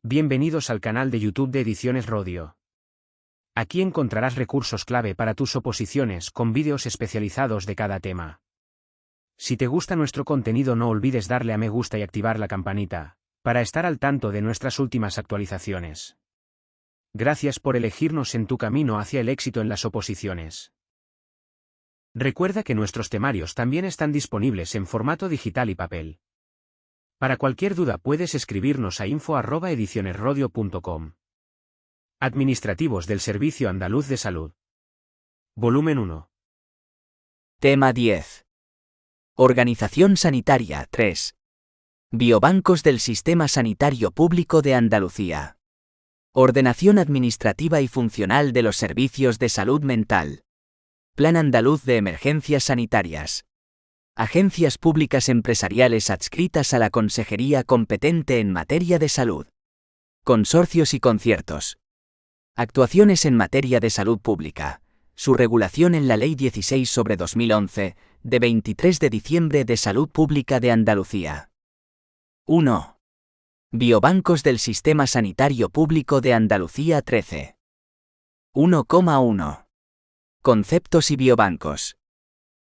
Bienvenidos al canal de YouTube de Ediciones Rodio. Aquí encontrarás recursos clave para tus oposiciones con vídeos especializados de cada tema. Si te gusta nuestro contenido, no olvides darle a me gusta y activar la campanita, para estar al tanto de nuestras últimas actualizaciones. Gracias por elegirnos en tu camino hacia el éxito en las oposiciones. Recuerda que nuestros temarios también están disponibles en formato digital y papel. Para cualquier duda puedes escribirnos a info@edicionesrodio.com. Administrativos del Servicio Andaluz de Salud. Volumen 1. Tema 10. Organización Sanitaria 3. Biobancos del Sistema Sanitario Público de Andalucía. Ordenación administrativa y funcional de los servicios de salud mental. Plan Andaluz de Emergencias Sanitarias. Agencias públicas empresariales adscritas a la Consejería competente en materia de salud. Consorcios y conciertos. Actuaciones en materia de salud pública. Su regulación en la Ley 16/2011, de 23 de diciembre de Salud Pública de Andalucía. 1. Biobancos del Sistema Sanitario Público de Andalucía 13. 1,1. Conceptos y biobancos.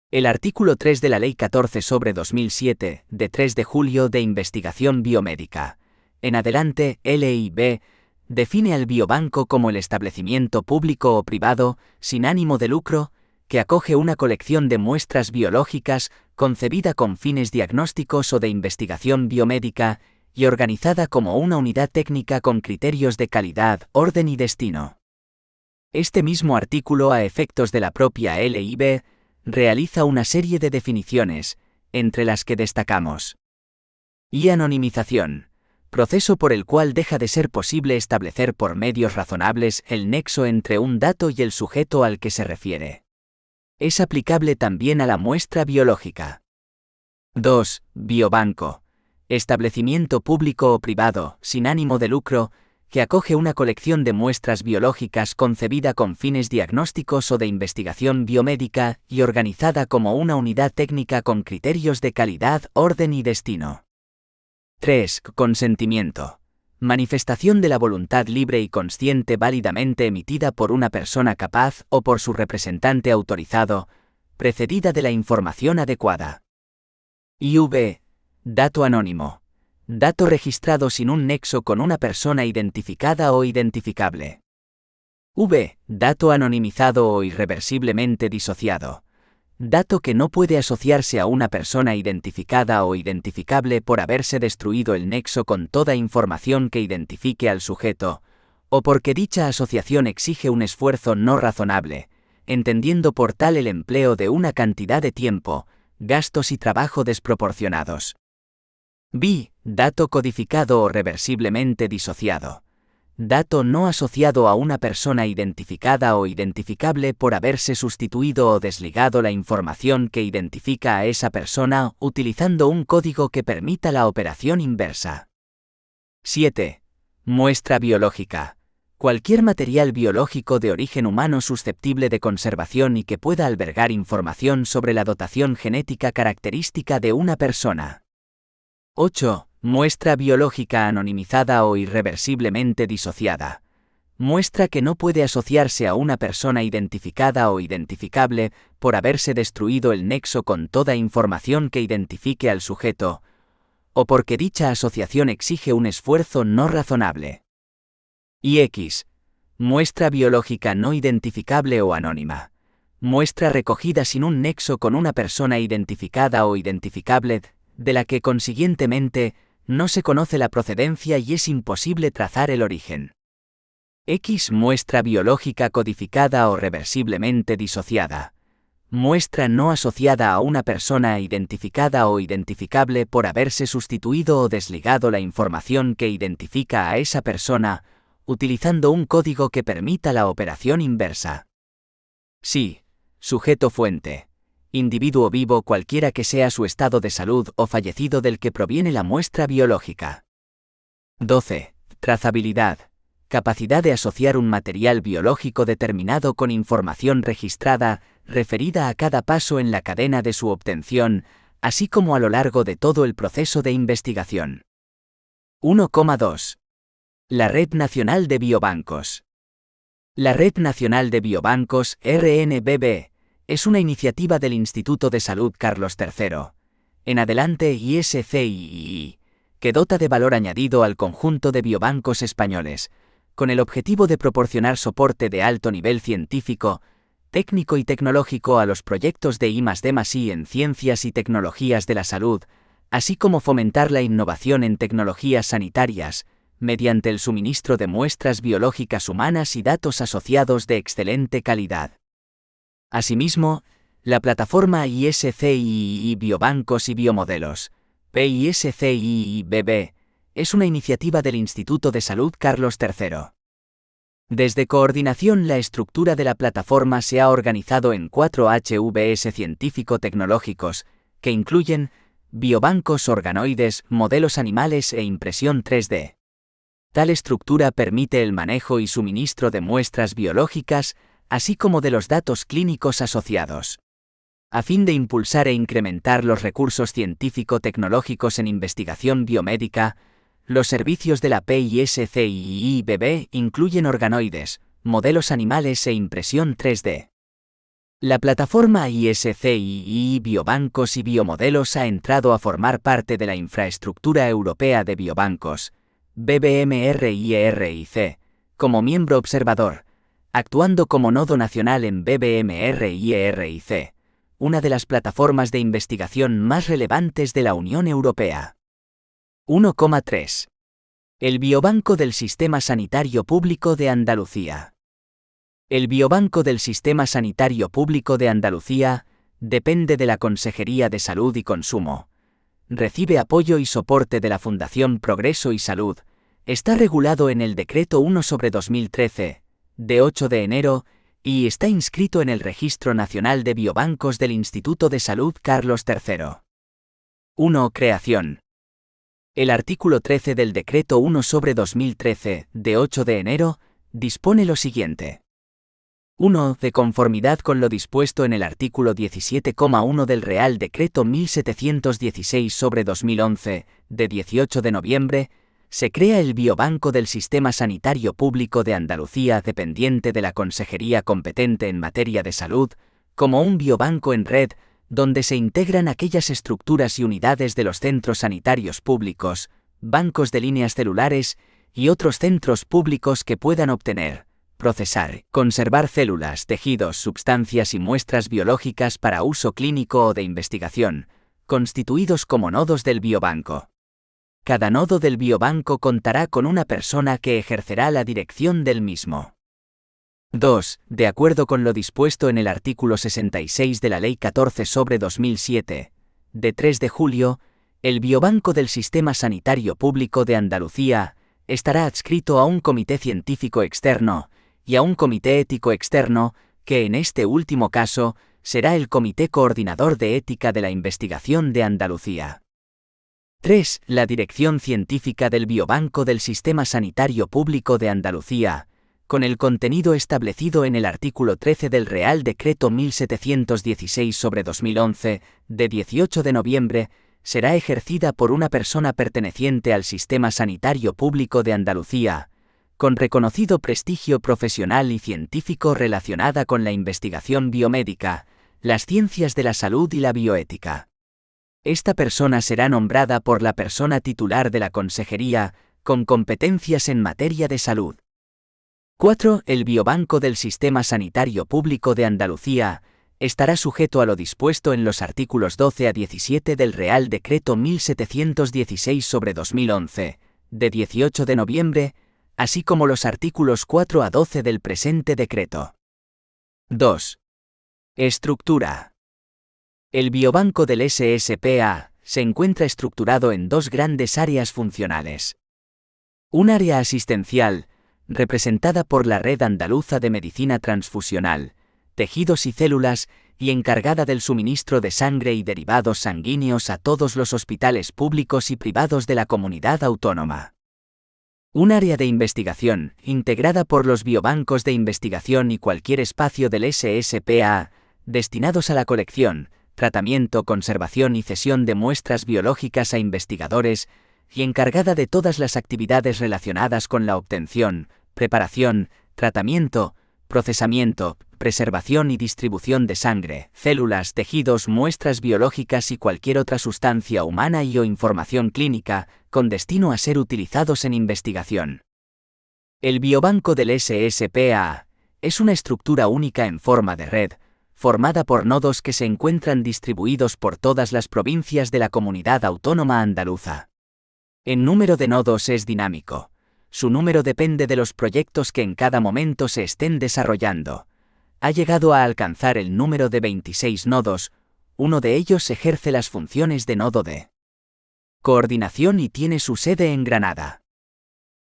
El artículo 3 de la Ley 14/2007, de 3 de julio de Investigación Biomédica, en adelante, LIB, define al biobanco como el establecimiento público o privado, sin ánimo de lucro, que acoge una colección de muestras biológicas, concebida con fines diagnósticos o de investigación biomédica, y organizada como una unidad técnica con criterios de calidad, orden y destino. Este mismo artículo, a efectos de la propia LIB, realiza una serie de definiciones, entre las que destacamos. Y anonimización, proceso por el cual deja de ser posible establecer por medios razonables el nexo entre un dato y el sujeto al que se refiere. Es aplicable también a la muestra biológica. 2. Biobanco. Establecimiento público o privado, sin ánimo de lucro, que acoge una colección de muestras biológicas concebida con fines diagnósticos o de investigación biomédica y organizada como una unidad técnica con criterios de calidad, orden y destino. 3. Consentimiento. Manifestación de la voluntad libre y consciente válidamente emitida por una persona capaz o por su representante autorizado, precedida de la información adecuada. IV. Dato anónimo. Dato registrado sin un nexo con una persona identificada o identificable. V. Dato anonimizado o irreversiblemente disociado. Dato que no puede asociarse a una persona identificada o identificable por haberse destruido el nexo con toda información que identifique al sujeto, o porque dicha asociación exige un esfuerzo no razonable, entendiendo por tal el empleo de una cantidad de tiempo, gastos y trabajo desproporcionados. B. Dato codificado o reversiblemente disociado. Dato no asociado a una persona identificada o identificable por haberse sustituido o desligado la información que identifica a esa persona utilizando un código que permita la operación inversa. 7. Muestra biológica. Cualquier material biológico de origen humano susceptible de conservación y que pueda albergar información sobre la dotación genética característica de una persona. 8. Muestra biológica anonimizada o irreversiblemente disociada. Muestra que no puede asociarse a una persona identificada o identificable por haberse destruido el nexo con toda información que identifique al sujeto, o porque dicha asociación exige un esfuerzo no razonable. Y X. Muestra biológica no identificable o anónima. Muestra recogida sin un nexo con una persona identificada o identificable, de la que consiguientemente no se conoce la procedencia y es imposible trazar el origen. X. Muestra biológica codificada o reversiblemente disociada. Muestra no asociada a una persona identificada o identificable por haberse sustituido o desligado la información que identifica a esa persona, utilizando un código que permita la operación inversa. Sí. Sujeto fuente. Individuo vivo cualquiera que sea su estado de salud o fallecido del que proviene la muestra biológica. 12. Trazabilidad. Capacidad de asociar un material biológico determinado con información registrada, referida a cada paso en la cadena de su obtención, así como a lo largo de todo el proceso de investigación. 1,2. La Red Nacional de Biobancos. La Red Nacional de Biobancos, RNBB, es una iniciativa del Instituto de Salud Carlos III, en adelante ISCII, que dota de valor añadido al conjunto de biobancos españoles, con el objetivo de proporcionar soporte de alto nivel científico, técnico y tecnológico a los proyectos de I+D+I en ciencias y tecnologías de la salud, así como fomentar la innovación en tecnologías sanitarias, mediante el suministro de muestras biológicas humanas y datos asociados de excelente calidad. Asimismo, la plataforma ISCII Biobancos y Biomodelos, PISCII-BB, es una iniciativa del Instituto de Salud Carlos III. Desde coordinación, la estructura de la plataforma se ha organizado en 4 HVS científico-tecnológicos, que incluyen biobancos organoides, modelos animales e impresión 3D. Tal estructura permite el manejo y suministro de muestras biológicas, así como de los datos clínicos asociados. A fin de impulsar e incrementar los recursos científico-tecnológicos en investigación biomédica, los servicios de la PISCII-BB incluyen organoides, modelos animales e impresión 3D. La plataforma ISCII Biobancos y Biomodelos ha entrado a formar parte de la infraestructura europea de biobancos, BBMRIERIC, como miembro observador, actuando como nodo nacional en BBMRIERIC, una de las plataformas de investigación más relevantes de la Unión Europea. 1,3. El Biobanco del Sistema Sanitario Público de Andalucía. El Biobanco del Sistema Sanitario Público de Andalucía depende de la Consejería de Salud y Consumo. Recibe apoyo y soporte de la Fundación Progreso y Salud. Está regulado en el Decreto 1/2013, de 8 de enero, y está inscrito en el Registro Nacional de Biobancos del Instituto de Salud Carlos III. 1. Creación. El artículo 13 del Decreto 1/2013, de 8 de enero, dispone lo siguiente. 1. De conformidad con lo dispuesto en el artículo 17,1 del Real Decreto 1716/2011, de 18 de noviembre, se crea el Biobanco del Sistema Sanitario Público de Andalucía dependiente de la Consejería competente en materia de salud, como un biobanco en red, donde se integran aquellas estructuras y unidades de los centros sanitarios públicos, bancos de líneas celulares y otros centros públicos que puedan obtener, procesar, conservar células, tejidos, sustancias y muestras biológicas para uso clínico o de investigación, constituidos como nodos del biobanco. Cada nodo del biobanco contará con una persona que ejercerá la dirección del mismo. 2. De acuerdo con lo dispuesto en el artículo 66 de la Ley 14/2007, de 3 de julio, el Biobanco del Sistema Sanitario Público de Andalucía estará adscrito a un comité científico externo y a un comité ético externo, que en este último caso será el Comité Coordinador de Ética de la Investigación de Andalucía. 3. La dirección científica del Biobanco del Sistema Sanitario Público de Andalucía, con el contenido establecido en el artículo 13 del Real Decreto 1716/2011, de 18 de noviembre, será ejercida por una persona perteneciente al Sistema Sanitario Público de Andalucía, con reconocido prestigio profesional y científico relacionada con la investigación biomédica, las ciencias de la salud y la bioética. Esta persona será nombrada por la persona titular de la Consejería, con competencias en materia de salud. 4. El Biobanco del Sistema Sanitario Público de Andalucía estará sujeto a lo dispuesto en los artículos 12 a 17 del Real Decreto 1716/2011, de 18 de noviembre, así como los artículos 4 a 12 del presente decreto. 2. Estructura. El Biobanco del SSPA se encuentra estructurado en dos grandes áreas funcionales. Un área asistencial, representada por la Red Andaluza de Medicina Transfusional, Tejidos y Células, y encargada del suministro de sangre y derivados sanguíneos a todos los hospitales públicos y privados de la comunidad autónoma. Un área de investigación, integrada por los biobancos de investigación y cualquier espacio del SSPA, destinados a la colección, tratamiento, conservación y cesión de muestras biológicas a investigadores, y encargada de todas las actividades relacionadas con la obtención, preparación, tratamiento, procesamiento, preservación y distribución de sangre, células, tejidos, muestras biológicas y cualquier otra sustancia humana y o información clínica, con destino a ser utilizados en investigación. El biobanco del SSPA es una estructura única en forma de red, formada por nodos que se encuentran distribuidos por todas las provincias de la Comunidad Autónoma Andaluza. El número de nodos es dinámico. Su número depende de los proyectos que en cada momento se estén desarrollando. Ha llegado a alcanzar el número de 26 nodos, uno de ellos ejerce las funciones de nodo de coordinación y tiene su sede en Granada.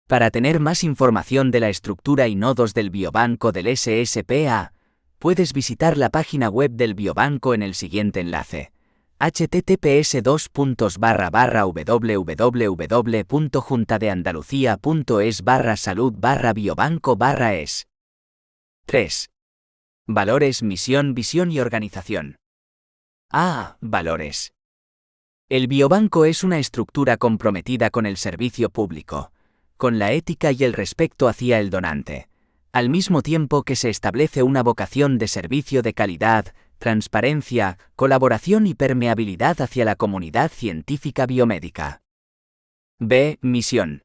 Para tener más información de la estructura y nodos del biobanco del SSPA, puedes visitar la página web del biobanco en el siguiente enlace: https://www.juntadeandalucía.es/salud/biobanco/es. 3. Valores, misión, visión y organización. Valores. El biobanco es una estructura comprometida con el servicio público, con la ética y el respeto hacia el donante, al mismo tiempo que se establece una vocación de servicio de calidad, transparencia, colaboración y permeabilidad hacia la comunidad científica biomédica. Misión.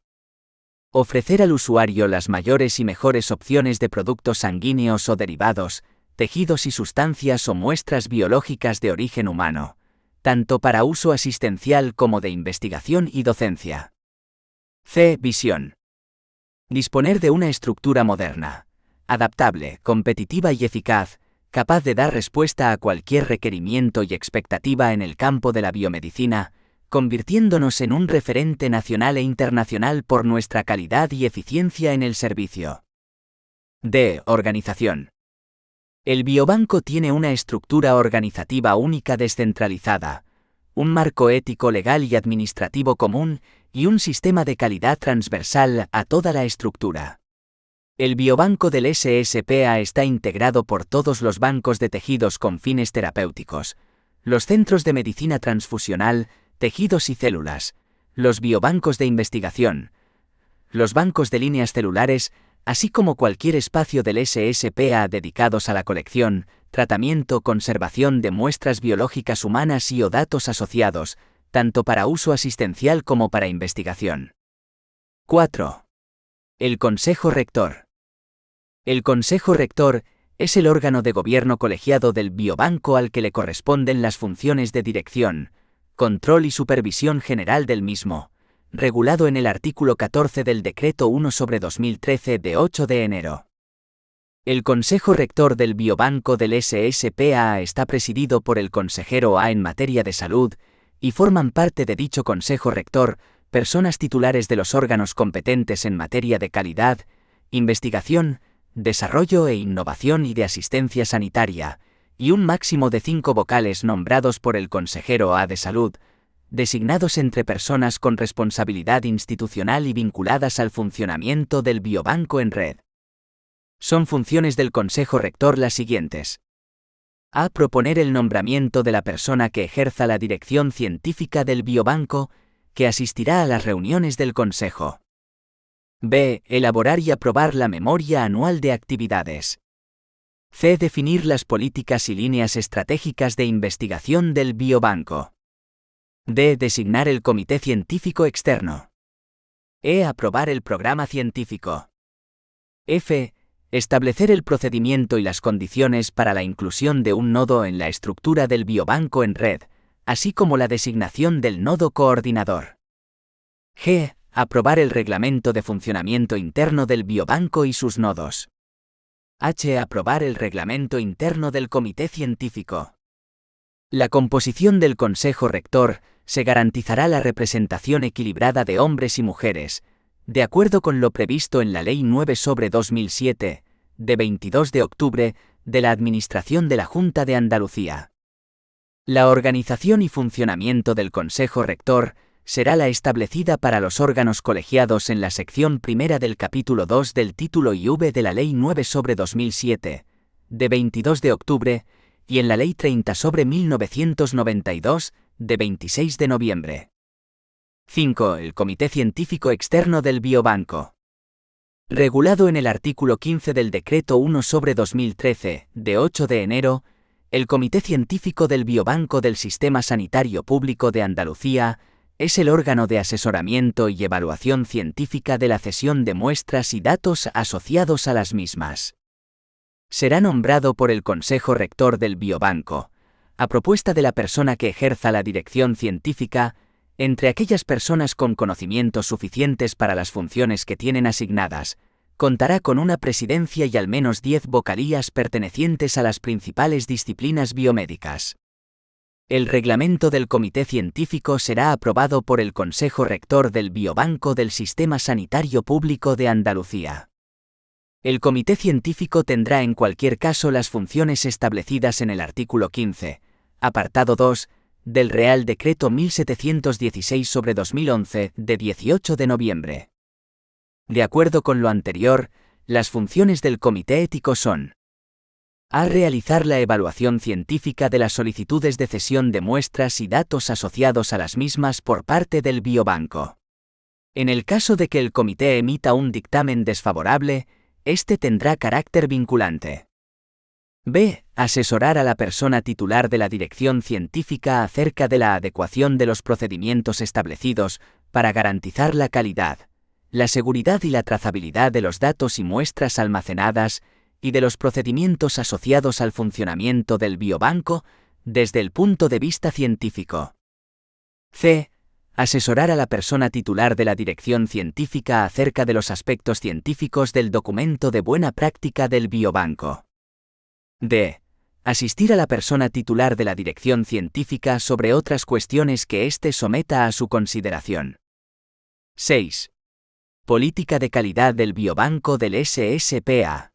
Ofrecer al usuario las mayores y mejores opciones de productos sanguíneos o derivados, tejidos y sustancias o muestras biológicas de origen humano, tanto para uso asistencial como de investigación y docencia. Visión. Disponer de una estructura moderna, adaptable, competitiva y eficaz, capaz de dar respuesta a cualquier requerimiento y expectativa en el campo de la biomedicina, convirtiéndonos en un referente nacional e internacional por nuestra calidad y eficiencia en el servicio. Organización. El biobanco tiene una estructura organizativa única descentralizada, un marco ético, legal y administrativo común, y un sistema de calidad transversal a toda la estructura. El biobanco del SSPA está integrado por todos los bancos de tejidos con fines terapéuticos, los centros de medicina transfusional, tejidos y células, los biobancos de investigación, los bancos de líneas celulares, así como cualquier espacio del SSPA dedicados a la colección, tratamiento, conservación de muestras biológicas humanas y o datos asociados, tanto para uso asistencial como para investigación. 4. El Consejo Rector. El Consejo Rector es el órgano de gobierno colegiado del biobanco al que le corresponden las funciones de dirección, control y supervisión general del mismo, regulado en el artículo 14 del Decreto 1/2013 de 8 de enero. El Consejo Rector del Biobanco del SSPA está presidido por el consejero A en materia de salud, y forman parte de dicho Consejo Rector personas titulares de los órganos competentes en materia de calidad, investigación, desarrollo e innovación y de asistencia sanitaria, y un máximo de 5 vocales nombrados por el consejero A de salud, designados entre personas con responsabilidad institucional y vinculadas al funcionamiento del biobanco en red. Son funciones del Consejo Rector las siguientes. Proponer el nombramiento de la persona que ejerza la dirección científica del biobanco, que asistirá a las reuniones del Consejo. Elaborar y aprobar la memoria anual de actividades. Definir las políticas y líneas estratégicas de investigación del biobanco. Designar el comité científico externo. Aprobar el programa científico. Establecer el procedimiento y las condiciones para la inclusión de un nodo en la estructura del biobanco en red, así como la designación del nodo coordinador. Aprobar el reglamento de funcionamiento interno del biobanco y sus nodos. Aprobar el reglamento interno del comité científico. La composición del Consejo Rector se garantizará la representación equilibrada de hombres y mujeres, de acuerdo con lo previsto en la Ley 9/2007, de 22 de octubre, de la Administración de la Junta de Andalucía. La organización y funcionamiento del Consejo Rector será la establecida para los órganos colegiados en la sección primera del capítulo 2 del título IV de la Ley 9/2007, de 22 de octubre, y en la Ley 30/1992, de 26 de noviembre. 5. El Comité Científico Externo del Biobanco. Regulado en el artículo 15 del Decreto 1/2013, de 8 de enero, el Comité Científico del Biobanco del Sistema Sanitario Público de Andalucía es el órgano de asesoramiento y evaluación científica de la cesión de muestras y datos asociados a las mismas. Será nombrado por el Consejo Rector del Biobanco, a propuesta de la persona que ejerza la dirección científica, entre aquellas personas con conocimientos suficientes para las funciones que tienen asignadas. Contará con una presidencia y al menos 10 vocalías pertenecientes a las principales disciplinas biomédicas. El reglamento del Comité Científico será aprobado por el Consejo Rector del Biobanco del Sistema Sanitario Público de Andalucía. El Comité Científico tendrá en cualquier caso las funciones establecidas en el artículo 15, apartado 2, del Real Decreto 1716/2011, de 18 de noviembre. De acuerdo con lo anterior, las funciones del Comité Ético son: a. Realizar la evaluación científica de las solicitudes de cesión de muestras y datos asociados a las mismas por parte del biobanco. En el caso de que el comité emita un dictamen desfavorable, este tendrá carácter vinculante. b. Asesorar a la persona titular de la dirección científica acerca de la adecuación de los procedimientos establecidos para garantizar la calidad, la seguridad y la trazabilidad de los datos y muestras almacenadas y de los procedimientos asociados al funcionamiento del biobanco desde el punto de vista científico. c. Asesorar a la persona titular de la dirección científica acerca de los aspectos científicos del documento de buena práctica del biobanco. d. Asistir a la persona titular de la dirección científica sobre otras cuestiones que éste someta a su consideración. 6. Política de calidad del biobanco del SSPA.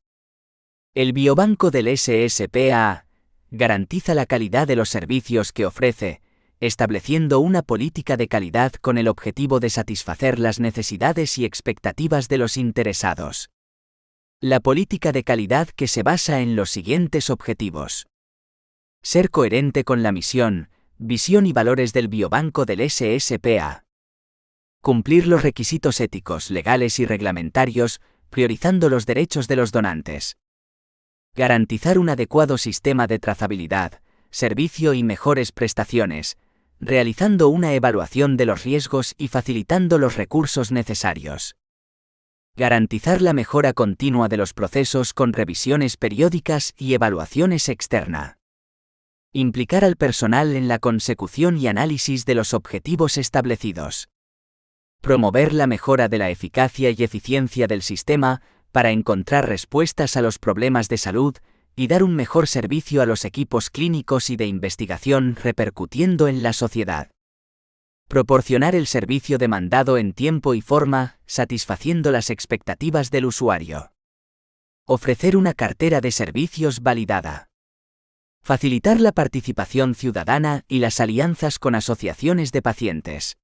El biobanco del SSPA garantiza la calidad de los servicios que ofrece, estableciendo una política de calidad con el objetivo de satisfacer las necesidades y expectativas de los interesados. La política de calidad que se basa en los siguientes objetivos: ser coherente con la misión, visión y valores del biobanco del SSPA. Cumplir los requisitos éticos, legales y reglamentarios, priorizando los derechos de los donantes. Garantizar un adecuado sistema de trazabilidad, servicio y mejores prestaciones, realizando una evaluación de los riesgos y facilitando los recursos necesarios. Garantizar la mejora continua de los procesos con revisiones periódicas y evaluaciones externas. Implicar al personal en la consecución y análisis de los objetivos establecidos. Promover la mejora de la eficacia y eficiencia del sistema para encontrar respuestas a los problemas de salud y dar un mejor servicio a los equipos clínicos y de investigación repercutiendo en la sociedad. Proporcionar el servicio demandado en tiempo y forma, satisfaciendo las expectativas del usuario. Ofrecer una cartera de servicios validada. Facilitar la participación ciudadana y las alianzas con asociaciones de pacientes.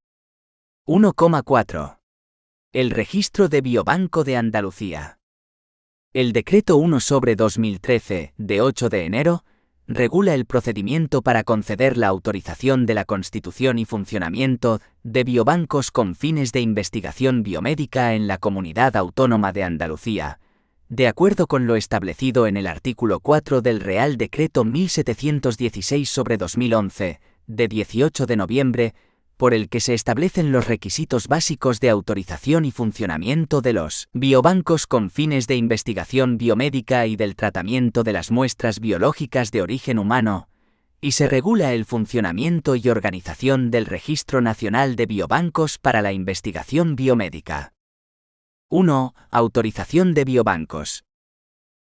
1,4. El Registro de Biobanco de Andalucía. El Decreto 1/2013, de 8 de enero, regula el procedimiento para conceder la autorización de la constitución y funcionamiento de biobancos con fines de investigación biomédica en la Comunidad Autónoma de Andalucía, de acuerdo con lo establecido en el artículo 4 del Real Decreto 1716/2011, de 18 de noviembre, por el que se establecen los requisitos básicos de autorización y funcionamiento de los biobancos con fines de investigación biomédica y del tratamiento de las muestras biológicas de origen humano, y se regula el funcionamiento y organización del Registro Nacional de Biobancos para la Investigación Biomédica. 1. Autorización de biobancos.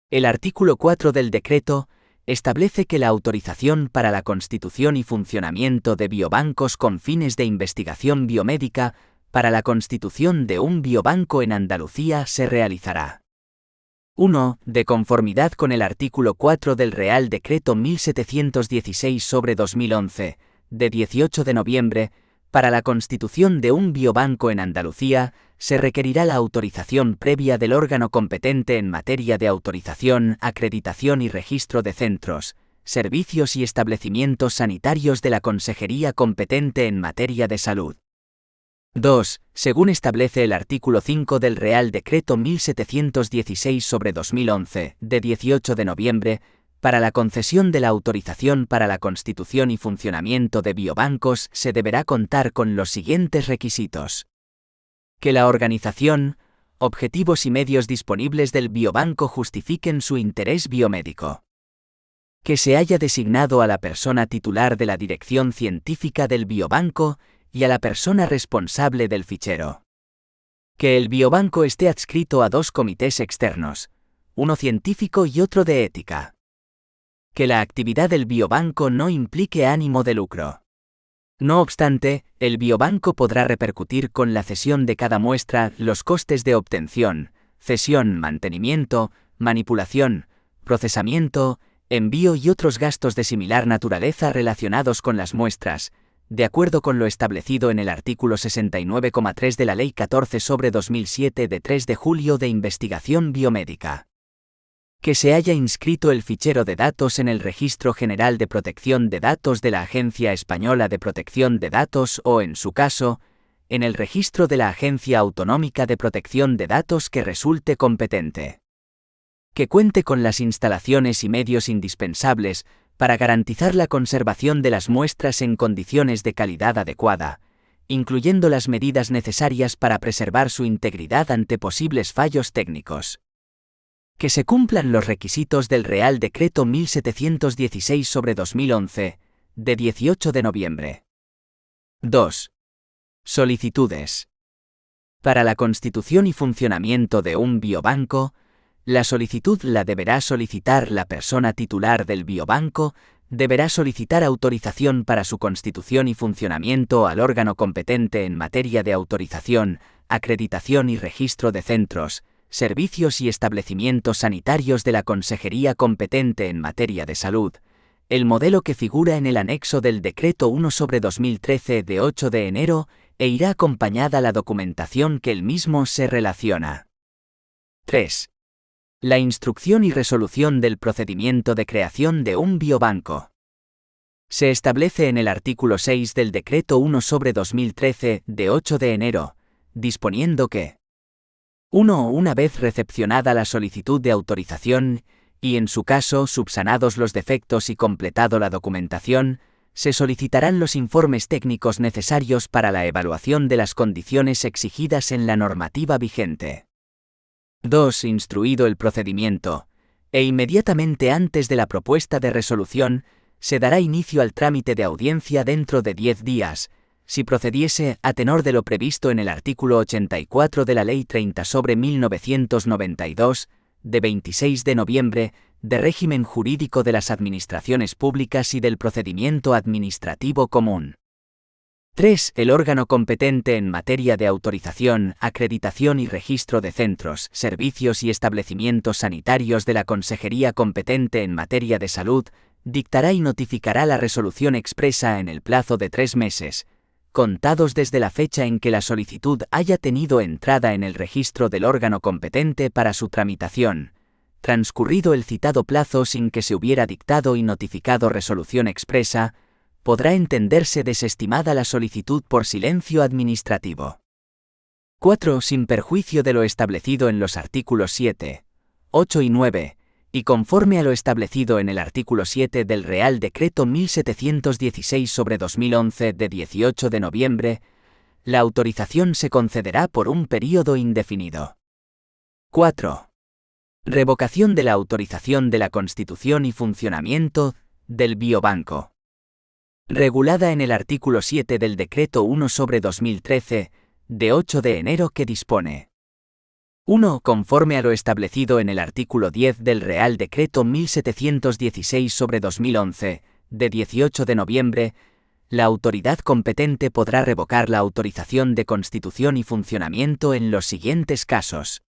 El artículo 4 del decreto establece que la autorización para la constitución y funcionamiento de biobancos con fines de investigación biomédica para la constitución de un biobanco en Andalucía se realizará. 1. De conformidad con el artículo 4 del Real Decreto 1716/2011, de 18 de noviembre, para la constitución de un biobanco en Andalucía, se requerirá la autorización previa del órgano competente en materia de autorización, acreditación y registro de centros, servicios y establecimientos sanitarios de la Consejería competente en materia de salud. 2. Según establece el artículo 5 del Real Decreto 1716/2011, de 18 de noviembre, para la concesión de la autorización para la constitución y funcionamiento de biobancos se deberá contar con los siguientes requisitos. Que la organización, objetivos y medios disponibles del biobanco justifiquen su interés biomédico. Que se haya designado a la persona titular de la dirección científica del biobanco y a la persona responsable del fichero. Que el biobanco esté adscrito a 2 comités externos, uno científico y otro de ética. Que la actividad del biobanco no implique ánimo de lucro. No obstante, el biobanco podrá repercutir con la cesión de cada muestra los costes de obtención, cesión, mantenimiento, manipulación, procesamiento, envío y otros gastos de similar naturaleza relacionados con las muestras, de acuerdo con lo establecido en el artículo 69,3 de la Ley 14/2007 de 3 de julio de investigación biomédica. Que se haya inscrito el fichero de datos en el Registro General de Protección de Datos de la Agencia Española de Protección de Datos o, en su caso, en el registro de la Agencia Autonómica de Protección de Datos que resulte competente. Que cuente con las instalaciones y medios indispensables para garantizar la conservación de las muestras en condiciones de calidad adecuada, incluyendo las medidas necesarias para preservar su integridad ante posibles fallos técnicos. Que se cumplan los requisitos del Real Decreto 1716/2011, de 18 de noviembre. 2. Solicitudes. Para la constitución y funcionamiento de un biobanco, la solicitud la deberá solicitar la persona titular del biobanco, deberá solicitar autorización para su constitución y funcionamiento al órgano competente en materia de autorización, acreditación y registro de centros, servicios y establecimientos sanitarios de la Consejería competente en materia de salud, el modelo que figura en el anexo del Decreto 1/2013 de 8 de enero e irá acompañada la documentación que el mismo se relaciona. 3. La instrucción y resolución del procedimiento de creación de un biobanco. Se establece en el artículo 6 del Decreto 1/2013 de 8 de enero, disponiendo que 1. Una vez recepcionada la solicitud de autorización, y en su caso subsanados los defectos y completado la documentación, se solicitarán los informes técnicos necesarios para la evaluación de las condiciones exigidas en la normativa vigente. 2. Instruido el procedimiento, e inmediatamente antes de la propuesta de resolución, se dará inicio al trámite de audiencia dentro de 10 días, si procediese a tenor de lo previsto en el artículo 84 de la Ley 30/1992, de 26 de noviembre, de régimen jurídico de las administraciones públicas y del procedimiento administrativo común. 3. El órgano competente en materia de autorización, acreditación y registro de centros, servicios y establecimientos sanitarios de la Consejería competente en materia de salud, dictará y notificará la resolución expresa en el plazo de 3 meses, contados desde la fecha en que la solicitud haya tenido entrada en el registro del órgano competente para su tramitación, transcurrido el citado plazo sin que se hubiera dictado y notificado resolución expresa, podrá entenderse desestimada la solicitud por silencio administrativo. 4. Sin perjuicio de lo establecido en los artículos 7, 8 y 9, y conforme a lo establecido en el artículo 7 del Real Decreto 1716/2011 de 18 de noviembre, la autorización se concederá por un período indefinido. 4. Revocación de la autorización de la constitución y funcionamiento del biobanco. Regulada en el artículo 7 del Decreto 1/2013, de 8 de enero que dispone. 1. Conforme a lo establecido en el artículo 10 del Real Decreto 1716/2011, de 18 de noviembre, la autoridad competente podrá revocar la autorización de constitución y funcionamiento en los siguientes casos.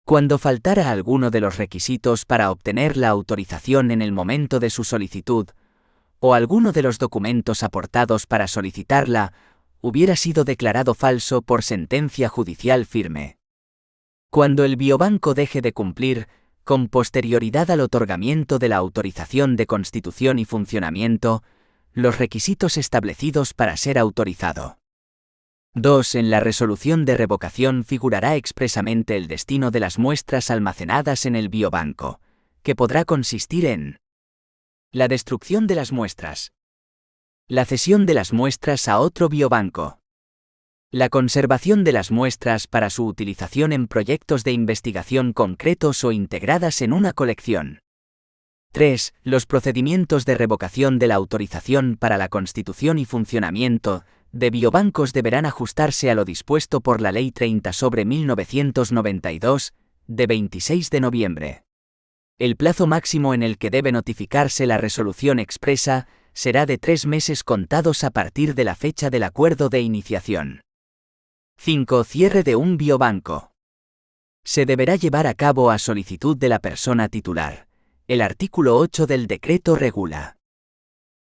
Cuando faltara alguno de los requisitos para obtener la autorización en el momento de su solicitud, o alguno de los documentos aportados para solicitarla hubiera sido declarado falso por sentencia judicial firme. Cuando el biobanco deje de cumplir, con posterioridad al otorgamiento de la autorización de constitución y funcionamiento, los requisitos establecidos para ser autorizado. 2. En la resolución de revocación figurará expresamente el destino de las muestras almacenadas en el biobanco, que podrá consistir en la destrucción de las muestras, la cesión de las muestras a otro biobanco, la conservación de las muestras para su utilización en proyectos de investigación concretos o integradas en una colección. 3. Los procedimientos de revocación de la autorización para la constitución y funcionamiento de biobancos deberán ajustarse a lo dispuesto por la Ley 30/1992, de 26 de noviembre. El plazo máximo en el que debe notificarse la resolución expresa será de 3 meses contados a partir de la fecha del acuerdo de iniciación. 5. Cierre de un biobanco. Se deberá llevar a cabo a solicitud de la persona titular. El artículo 8 del decreto regula.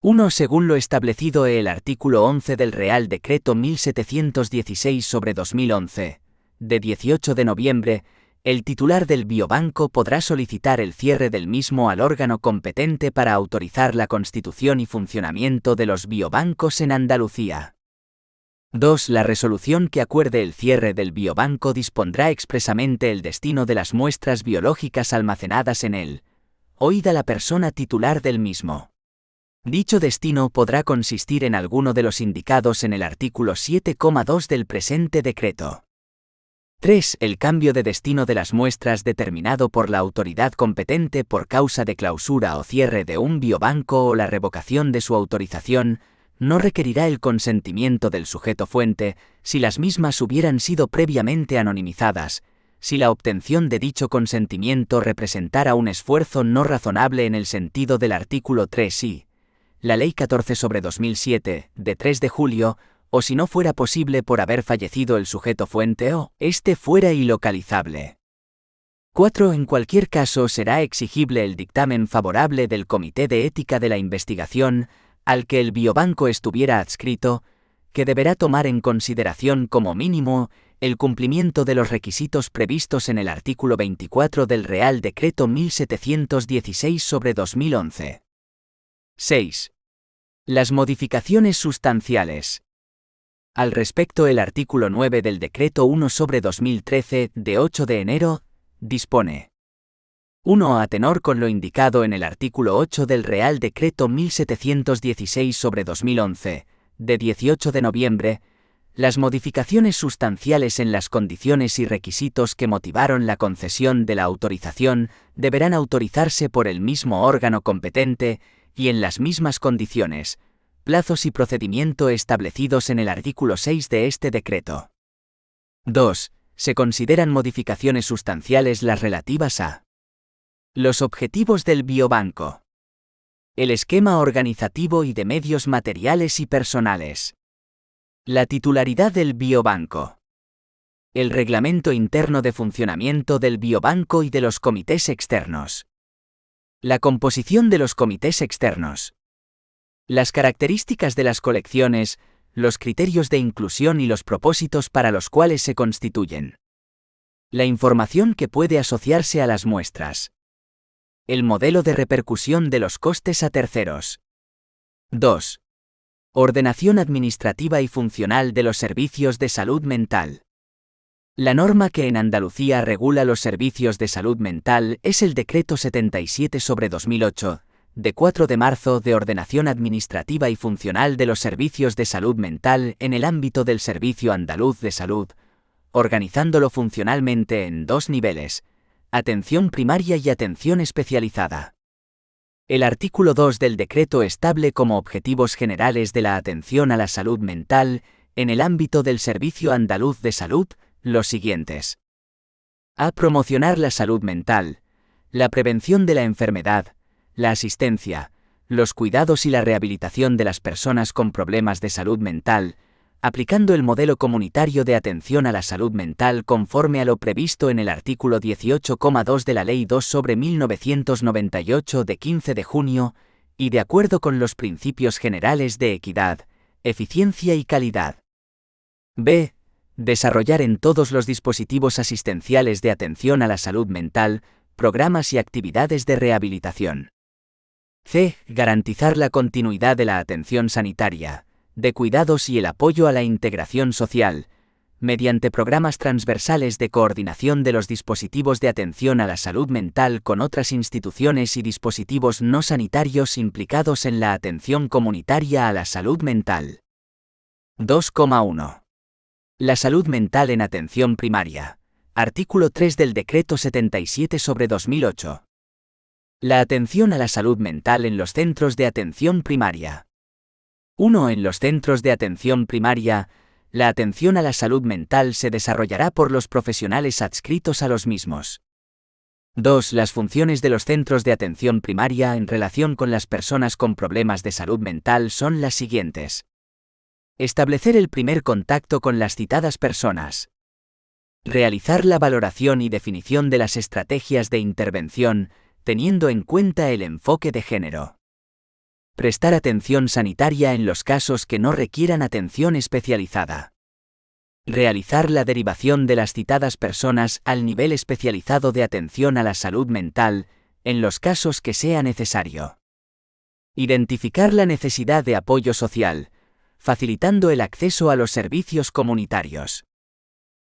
1. Según lo establecido en el artículo 11 del Real Decreto 1716/2011, de 18 de noviembre, el titular del biobanco podrá solicitar el cierre del mismo al órgano competente para autorizar la constitución y funcionamiento de los biobancos en Andalucía. 2. La resolución que acuerde el cierre del biobanco dispondrá expresamente el destino de las muestras biológicas almacenadas en él, oída la persona titular del mismo. Dicho destino podrá consistir en alguno de los indicados en el artículo 7,2 del presente decreto. 3. El cambio de destino de las muestras determinado por la autoridad competente por causa de clausura o cierre de un biobanco o la revocación de su autorización no requerirá el consentimiento del sujeto fuente si las mismas hubieran sido previamente anonimizadas, si la obtención de dicho consentimiento representara un esfuerzo no razonable en el sentido del artículo 3i, la Ley 14/2007, de 3 de julio, o si no fuera posible por haber fallecido el sujeto fuente o éste fuera ilocalizable. 4. En cualquier caso será exigible el dictamen favorable del Comité de Ética de la Investigación, al que el biobanco estuviera adscrito, que deberá tomar en consideración como mínimo el cumplimiento de los requisitos previstos en el artículo 24 del Real Decreto 1716/2011. 6. Las modificaciones sustanciales. Al respecto, el artículo 9 del Decreto 1/2013, de 8 de enero, dispone: 1. A tenor con lo indicado en el artículo 8 del Real Decreto 1716/2011, de 18 de noviembre, las modificaciones sustanciales en las condiciones y requisitos que motivaron la concesión de la autorización deberán autorizarse por el mismo órgano competente y en las mismas condiciones, plazos y procedimiento establecidos en el artículo 6 de este decreto. 2. Se consideran modificaciones sustanciales las relativas a los objetivos del biobanco, el esquema organizativo y de medios materiales y personales, la titularidad del biobanco, el reglamento interno de funcionamiento del biobanco y de los comités externos, la composición de los comités externos, las características de las colecciones, los criterios de inclusión y los propósitos para los cuales se constituyen, la información que puede asociarse a las muestras, el modelo de repercusión de los costes a terceros. 2. Ordenación administrativa y funcional de los servicios de salud mental. La norma que en Andalucía regula los servicios de salud mental es el Decreto 77/2008, de 4 de marzo de ordenación administrativa y funcional de los servicios de salud mental en el ámbito del Servicio Andaluz de Salud, organizándolo funcionalmente en 2 niveles: atención primaria y atención especializada. El artículo 2 del decreto establece como objetivos generales de la atención a la salud mental en el ámbito del Servicio Andaluz de Salud los siguientes: a. Promocionar la salud mental, la prevención de la enfermedad, la asistencia, los cuidados y la rehabilitación de las personas con problemas de salud mental, aplicando el modelo comunitario de atención a la salud mental conforme a lo previsto en el artículo 18,2 de la Ley 2/1998 de 15 de junio, y de acuerdo con los principios generales de equidad, eficiencia y calidad. b. Desarrollar en todos los dispositivos asistenciales de atención a la salud mental, programas y actividades de rehabilitación. c. Garantizar la continuidad de la atención sanitaria, de cuidados y el apoyo a la integración social, mediante programas transversales de coordinación de los dispositivos de atención a la salud mental con otras instituciones y dispositivos no sanitarios implicados en la atención comunitaria a la salud mental. 2,1. La salud mental en atención primaria. Artículo 3 del Decreto 77/2008. La atención a la salud mental en los centros de atención primaria. 1. En los centros de atención primaria, la atención a la salud mental se desarrollará por los profesionales adscritos a los mismos. 2. Las funciones de los centros de atención primaria en relación con las personas con problemas de salud mental son las siguientes. Establecer el primer contacto con las citadas personas. Realizar la valoración y definición de las estrategias de intervención, teniendo en cuenta el enfoque de género. Prestar atención sanitaria en los casos que no requieran atención especializada. Realizar la derivación de las citadas personas al nivel especializado de atención a la salud mental, en los casos que sea necesario. Identificar la necesidad de apoyo social, facilitando el acceso a los servicios comunitarios.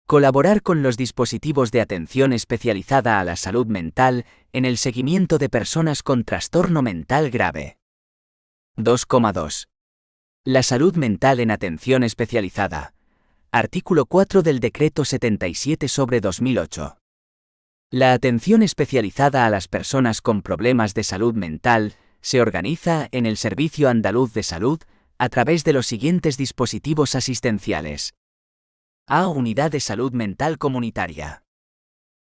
Colaborar con los dispositivos de atención especializada a la salud mental en el seguimiento de personas con trastorno mental grave. 2,2. La salud mental en atención especializada. Artículo 4 del Decreto 77/2008. La atención especializada a las personas con problemas de salud mental se organiza en el Servicio Andaluz de Salud a través de los siguientes dispositivos asistenciales. A. Unidad de salud mental comunitaria.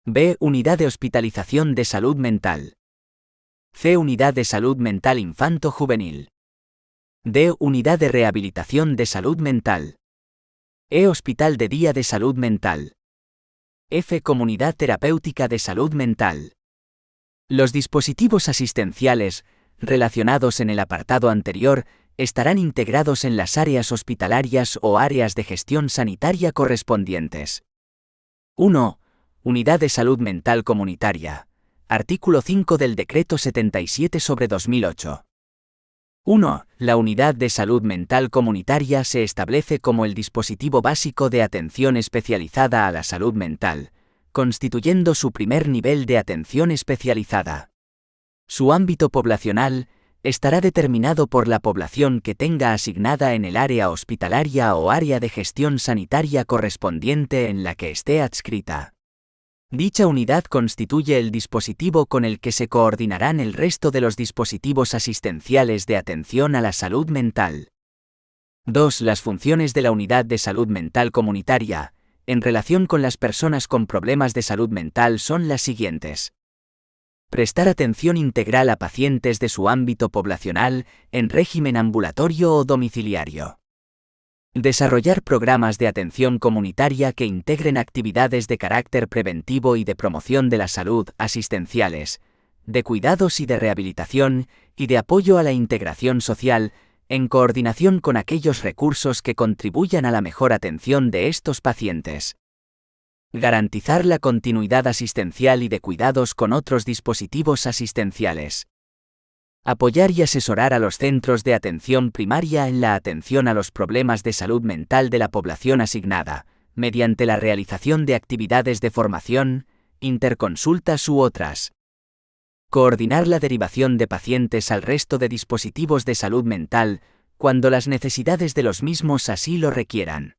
B. Unidad de hospitalización de salud mental. C. Unidad de salud mental infanto-juvenil. D. Unidad de rehabilitación de salud mental. E. Hospital de día de salud mental. F. Comunidad terapéutica de salud mental. Los dispositivos asistenciales, relacionados en el apartado anterior, estarán integrados en las áreas hospitalarias o áreas de gestión sanitaria correspondientes. 1. Unidad de salud mental comunitaria. Artículo 5 del Decreto 77/2008. 1. La unidad de salud mental comunitaria se establece como el dispositivo básico de atención especializada a la salud mental, constituyendo su primer nivel de atención especializada. Su ámbito poblacional estará determinado por la población que tenga asignada en el área hospitalaria o área de gestión sanitaria correspondiente en la que esté adscrita. Dicha unidad constituye el dispositivo con el que se coordinarán el resto de los dispositivos asistenciales de atención a la salud mental. 2. Las funciones de la unidad de salud mental comunitaria, en relación con las personas con problemas de salud mental son las siguientes. Prestar atención integral a pacientes de su ámbito poblacional, en régimen ambulatorio o domiciliario. Desarrollar programas de atención comunitaria que integren actividades de carácter preventivo y de promoción de la salud, asistenciales, de cuidados y de rehabilitación, y de apoyo a la integración social, en coordinación con aquellos recursos que contribuyan a la mejor atención de estos pacientes. Garantizar la continuidad asistencial y de cuidados con otros dispositivos asistenciales. Apoyar y asesorar a los centros de atención primaria en la atención a los problemas de salud mental de la población asignada, mediante la realización de actividades de formación, interconsultas u otras. Coordinar la derivación de pacientes al resto de dispositivos de salud mental, cuando las necesidades de los mismos así lo requieran.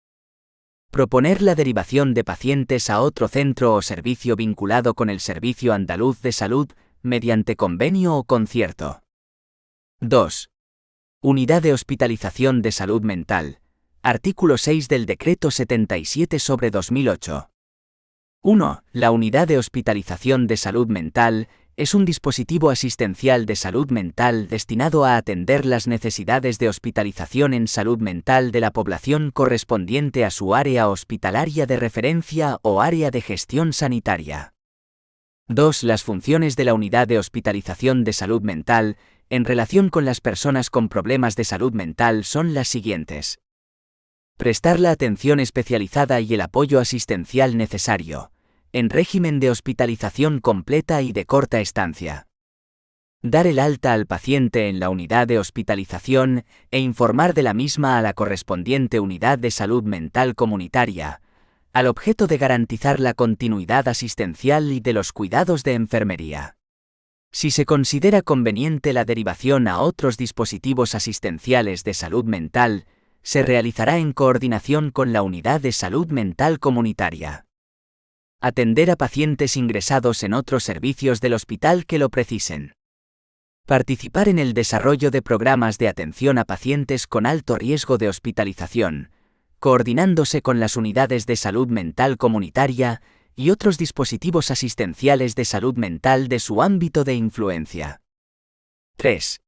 Proponer la derivación de pacientes a otro centro o servicio vinculado con el Servicio Andaluz de Salud, mediante convenio o concierto. 2. Unidad de hospitalización de salud mental. Artículo 6 del Decreto 77/2008. 1. La unidad de hospitalización de salud mental es un dispositivo asistencial de salud mental destinado a atender las necesidades de hospitalización en salud mental de la población correspondiente a su área hospitalaria de referencia o área de gestión sanitaria. 2. Las funciones de la unidad de hospitalización de salud mental en relación con las personas con problemas de salud mental son las siguientes. Prestar la atención especializada y el apoyo asistencial necesario, en régimen de hospitalización completa y de corta estancia. Dar el alta al paciente en la unidad de hospitalización e informar de la misma a la correspondiente unidad de salud mental comunitaria, al objeto de garantizar la continuidad asistencial y de los cuidados de enfermería. Si se considera conveniente la derivación a otros dispositivos asistenciales de salud mental, se realizará en coordinación con la unidad de salud mental comunitaria. Atender a pacientes ingresados en otros servicios del hospital que lo precisen. Participar en el desarrollo de programas de atención a pacientes con alto riesgo de hospitalización, coordinándose con las unidades de salud mental comunitaria y otros dispositivos asistenciales de salud mental de su ámbito de influencia. 3.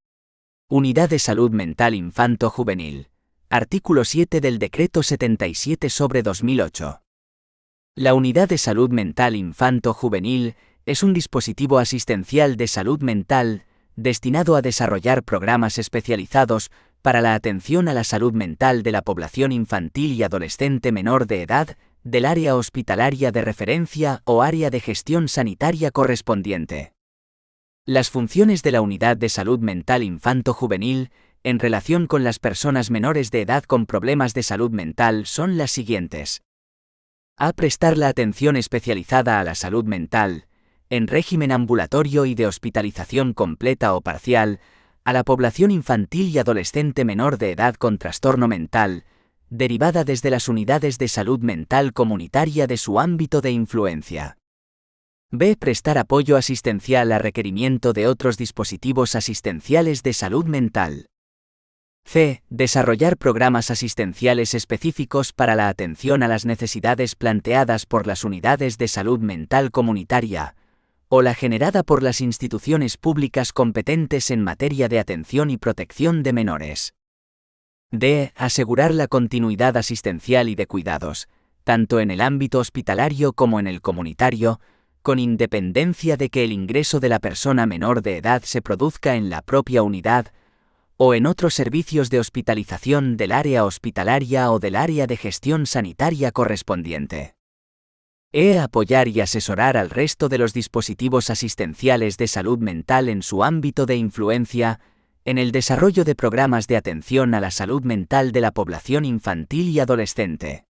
Unidad de Salud Mental Infanto-Juvenil. Artículo 7 del Decreto 77/2008. La Unidad de Salud Mental Infanto-Juvenil es un dispositivo asistencial de salud mental destinado a desarrollar programas especializados para la atención a la salud mental de la población infantil y adolescente menor de edad del área hospitalaria de referencia o área de gestión sanitaria correspondiente. Las funciones de la Unidad de Salud Mental Infanto-Juvenil en relación con las personas menores de edad con problemas de salud mental son las siguientes. A. Prestar la atención especializada a la salud mental, en régimen ambulatorio y de hospitalización completa o parcial, a la población infantil y adolescente menor de edad con trastorno mental, derivada desde las unidades de salud mental comunitaria de su ámbito de influencia. B. Prestar apoyo asistencial a requerimiento de otros dispositivos asistenciales de salud mental. C. Desarrollar programas asistenciales específicos para la atención a las necesidades planteadas por las unidades de salud mental comunitaria, o la generada por las instituciones públicas competentes en materia de atención y protección de menores. D. Asegurar la continuidad asistencial y de cuidados, tanto en el ámbito hospitalario como en el comunitario, con independencia de que el ingreso de la persona menor de edad se produzca en la propia unidad o en otros servicios de hospitalización del área hospitalaria o del área de gestión sanitaria correspondiente. E. Apoyar y asesorar al resto de los dispositivos asistenciales de salud mental en su ámbito de influencia, en el desarrollo de programas de atención a la salud mental de la población infantil y adolescente.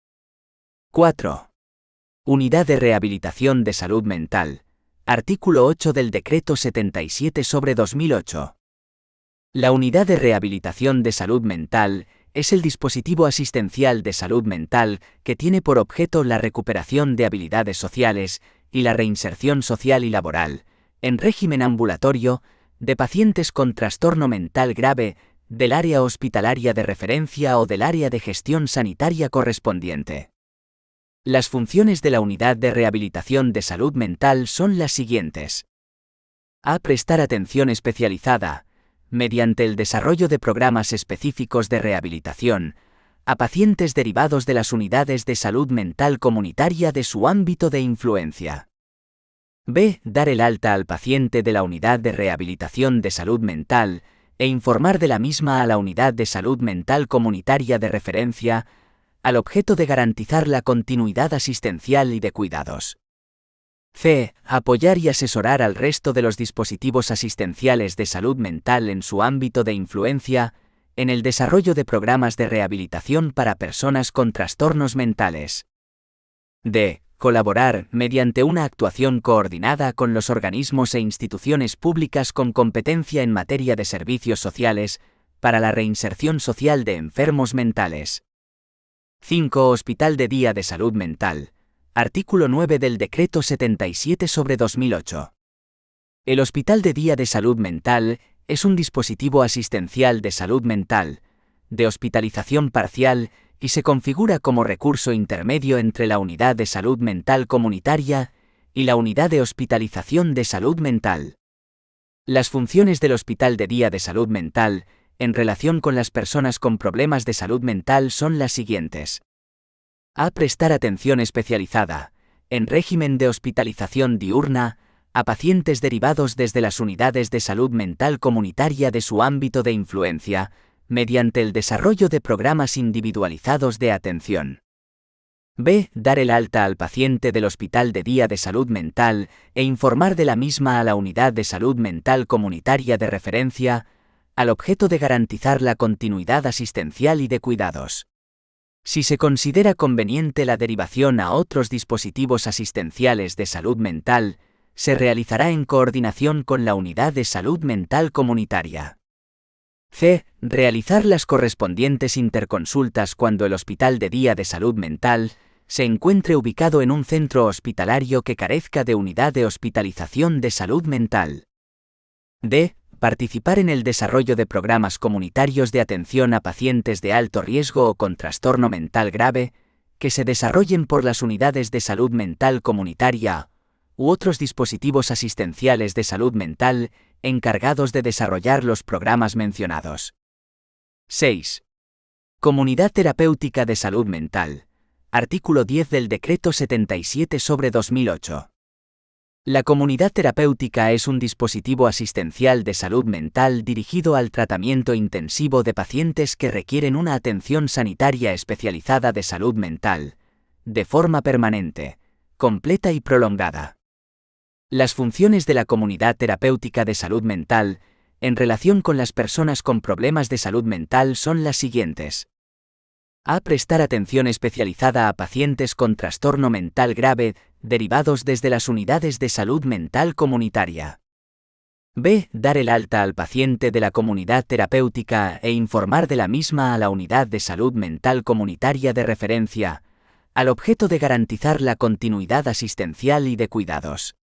4. Unidad de Rehabilitación de Salud Mental. Artículo 8 del Decreto 77/2008. La Unidad de Rehabilitación de Salud Mental es el dispositivo asistencial de salud mental que tiene por objeto la recuperación de habilidades sociales y la reinserción social y laboral, en régimen ambulatorio, de pacientes con trastorno mental grave, del área hospitalaria de referencia o del área de gestión sanitaria correspondiente. Las funciones de la Unidad de Rehabilitación de Salud Mental son las siguientes. A. Prestar atención especializada, mediante el desarrollo de programas específicos de rehabilitación, a pacientes derivados de las unidades de salud mental comunitaria de su ámbito de influencia. B. Dar el alta al paciente de la unidad de rehabilitación de salud mental e informar de la misma a la unidad de salud mental comunitaria de referencia, al objeto de garantizar la continuidad asistencial y de cuidados. C. Apoyar y asesorar al resto de los dispositivos asistenciales de salud mental en su ámbito de influencia, en el desarrollo de programas de rehabilitación para personas con trastornos mentales. D. Colaborar, mediante una actuación coordinada con los organismos e instituciones públicas con competencia en materia de servicios sociales, para la reinserción social de enfermos mentales. 5. Hospital de Día de Salud Mental. Artículo 9 del Decreto 77/2008. El Hospital de Día de Salud Mental es un dispositivo asistencial de salud mental, de hospitalización parcial y se configura como recurso intermedio entre la Unidad de Salud Mental Comunitaria y la Unidad de Hospitalización de Salud Mental. Las funciones del Hospital de Día de Salud Mental en relación con las personas con problemas de salud mental son las siguientes. A. Prestar atención especializada, en régimen de hospitalización diurna, a pacientes derivados desde las unidades de salud mental comunitaria de su ámbito de influencia, mediante el desarrollo de programas individualizados de atención. B. Dar el alta al paciente del Hospital de Día de Salud Mental e informar de la misma a la Unidad de Salud Mental Comunitaria de referencia, al objeto de garantizar la continuidad asistencial y de cuidados. Si se considera conveniente la derivación a otros dispositivos asistenciales de salud mental, se realizará en coordinación con la Unidad de Salud Mental Comunitaria. C. Realizar las correspondientes interconsultas cuando el Hospital de Día de Salud Mental se encuentre ubicado en un centro hospitalario que carezca de unidad de hospitalización de salud mental. D. Participar en el desarrollo de programas comunitarios de atención a pacientes de alto riesgo o con trastorno mental grave, que se desarrollen por las unidades de salud mental comunitaria u otros dispositivos asistenciales de salud mental encargados de desarrollar los programas mencionados. 6. Comunidad terapéutica de salud mental. Artículo 10 del Decreto 77/2008. La comunidad terapéutica es un dispositivo asistencial de salud mental dirigido al tratamiento intensivo de pacientes que requieren una atención sanitaria especializada de salud mental, de forma permanente, completa y prolongada. Las funciones de la comunidad terapéutica de salud mental, en relación con las personas con problemas de salud mental son las siguientes. A. Prestar atención especializada a pacientes con trastorno mental grave, derivados desde las unidades de salud mental comunitaria. B. Dar el alta al paciente de la comunidad terapéutica e informar de la misma a la unidad de salud mental comunitaria de referencia, al objeto de garantizar la continuidad asistencial y de cuidados.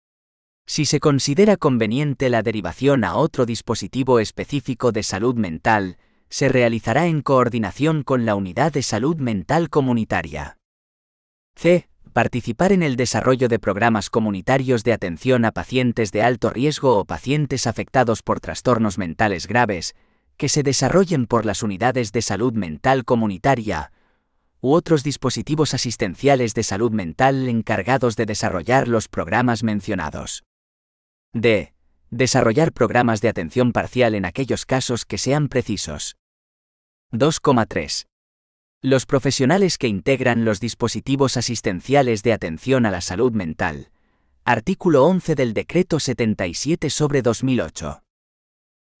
Si se considera conveniente la derivación a otro dispositivo específico de salud mental, se realizará en coordinación con la unidad de salud mental comunitaria. C. Participar en el desarrollo de programas comunitarios de atención a pacientes de alto riesgo o pacientes afectados por trastornos mentales graves, que se desarrollen por las unidades de salud mental comunitaria u otros dispositivos asistenciales de salud mental encargados de desarrollar los programas mencionados. D. Desarrollar programas de atención parcial en aquellos casos que sean precisos. 2,3. Los profesionales que integran los dispositivos asistenciales de atención a la salud mental. Artículo 11 del Decreto 77/2008.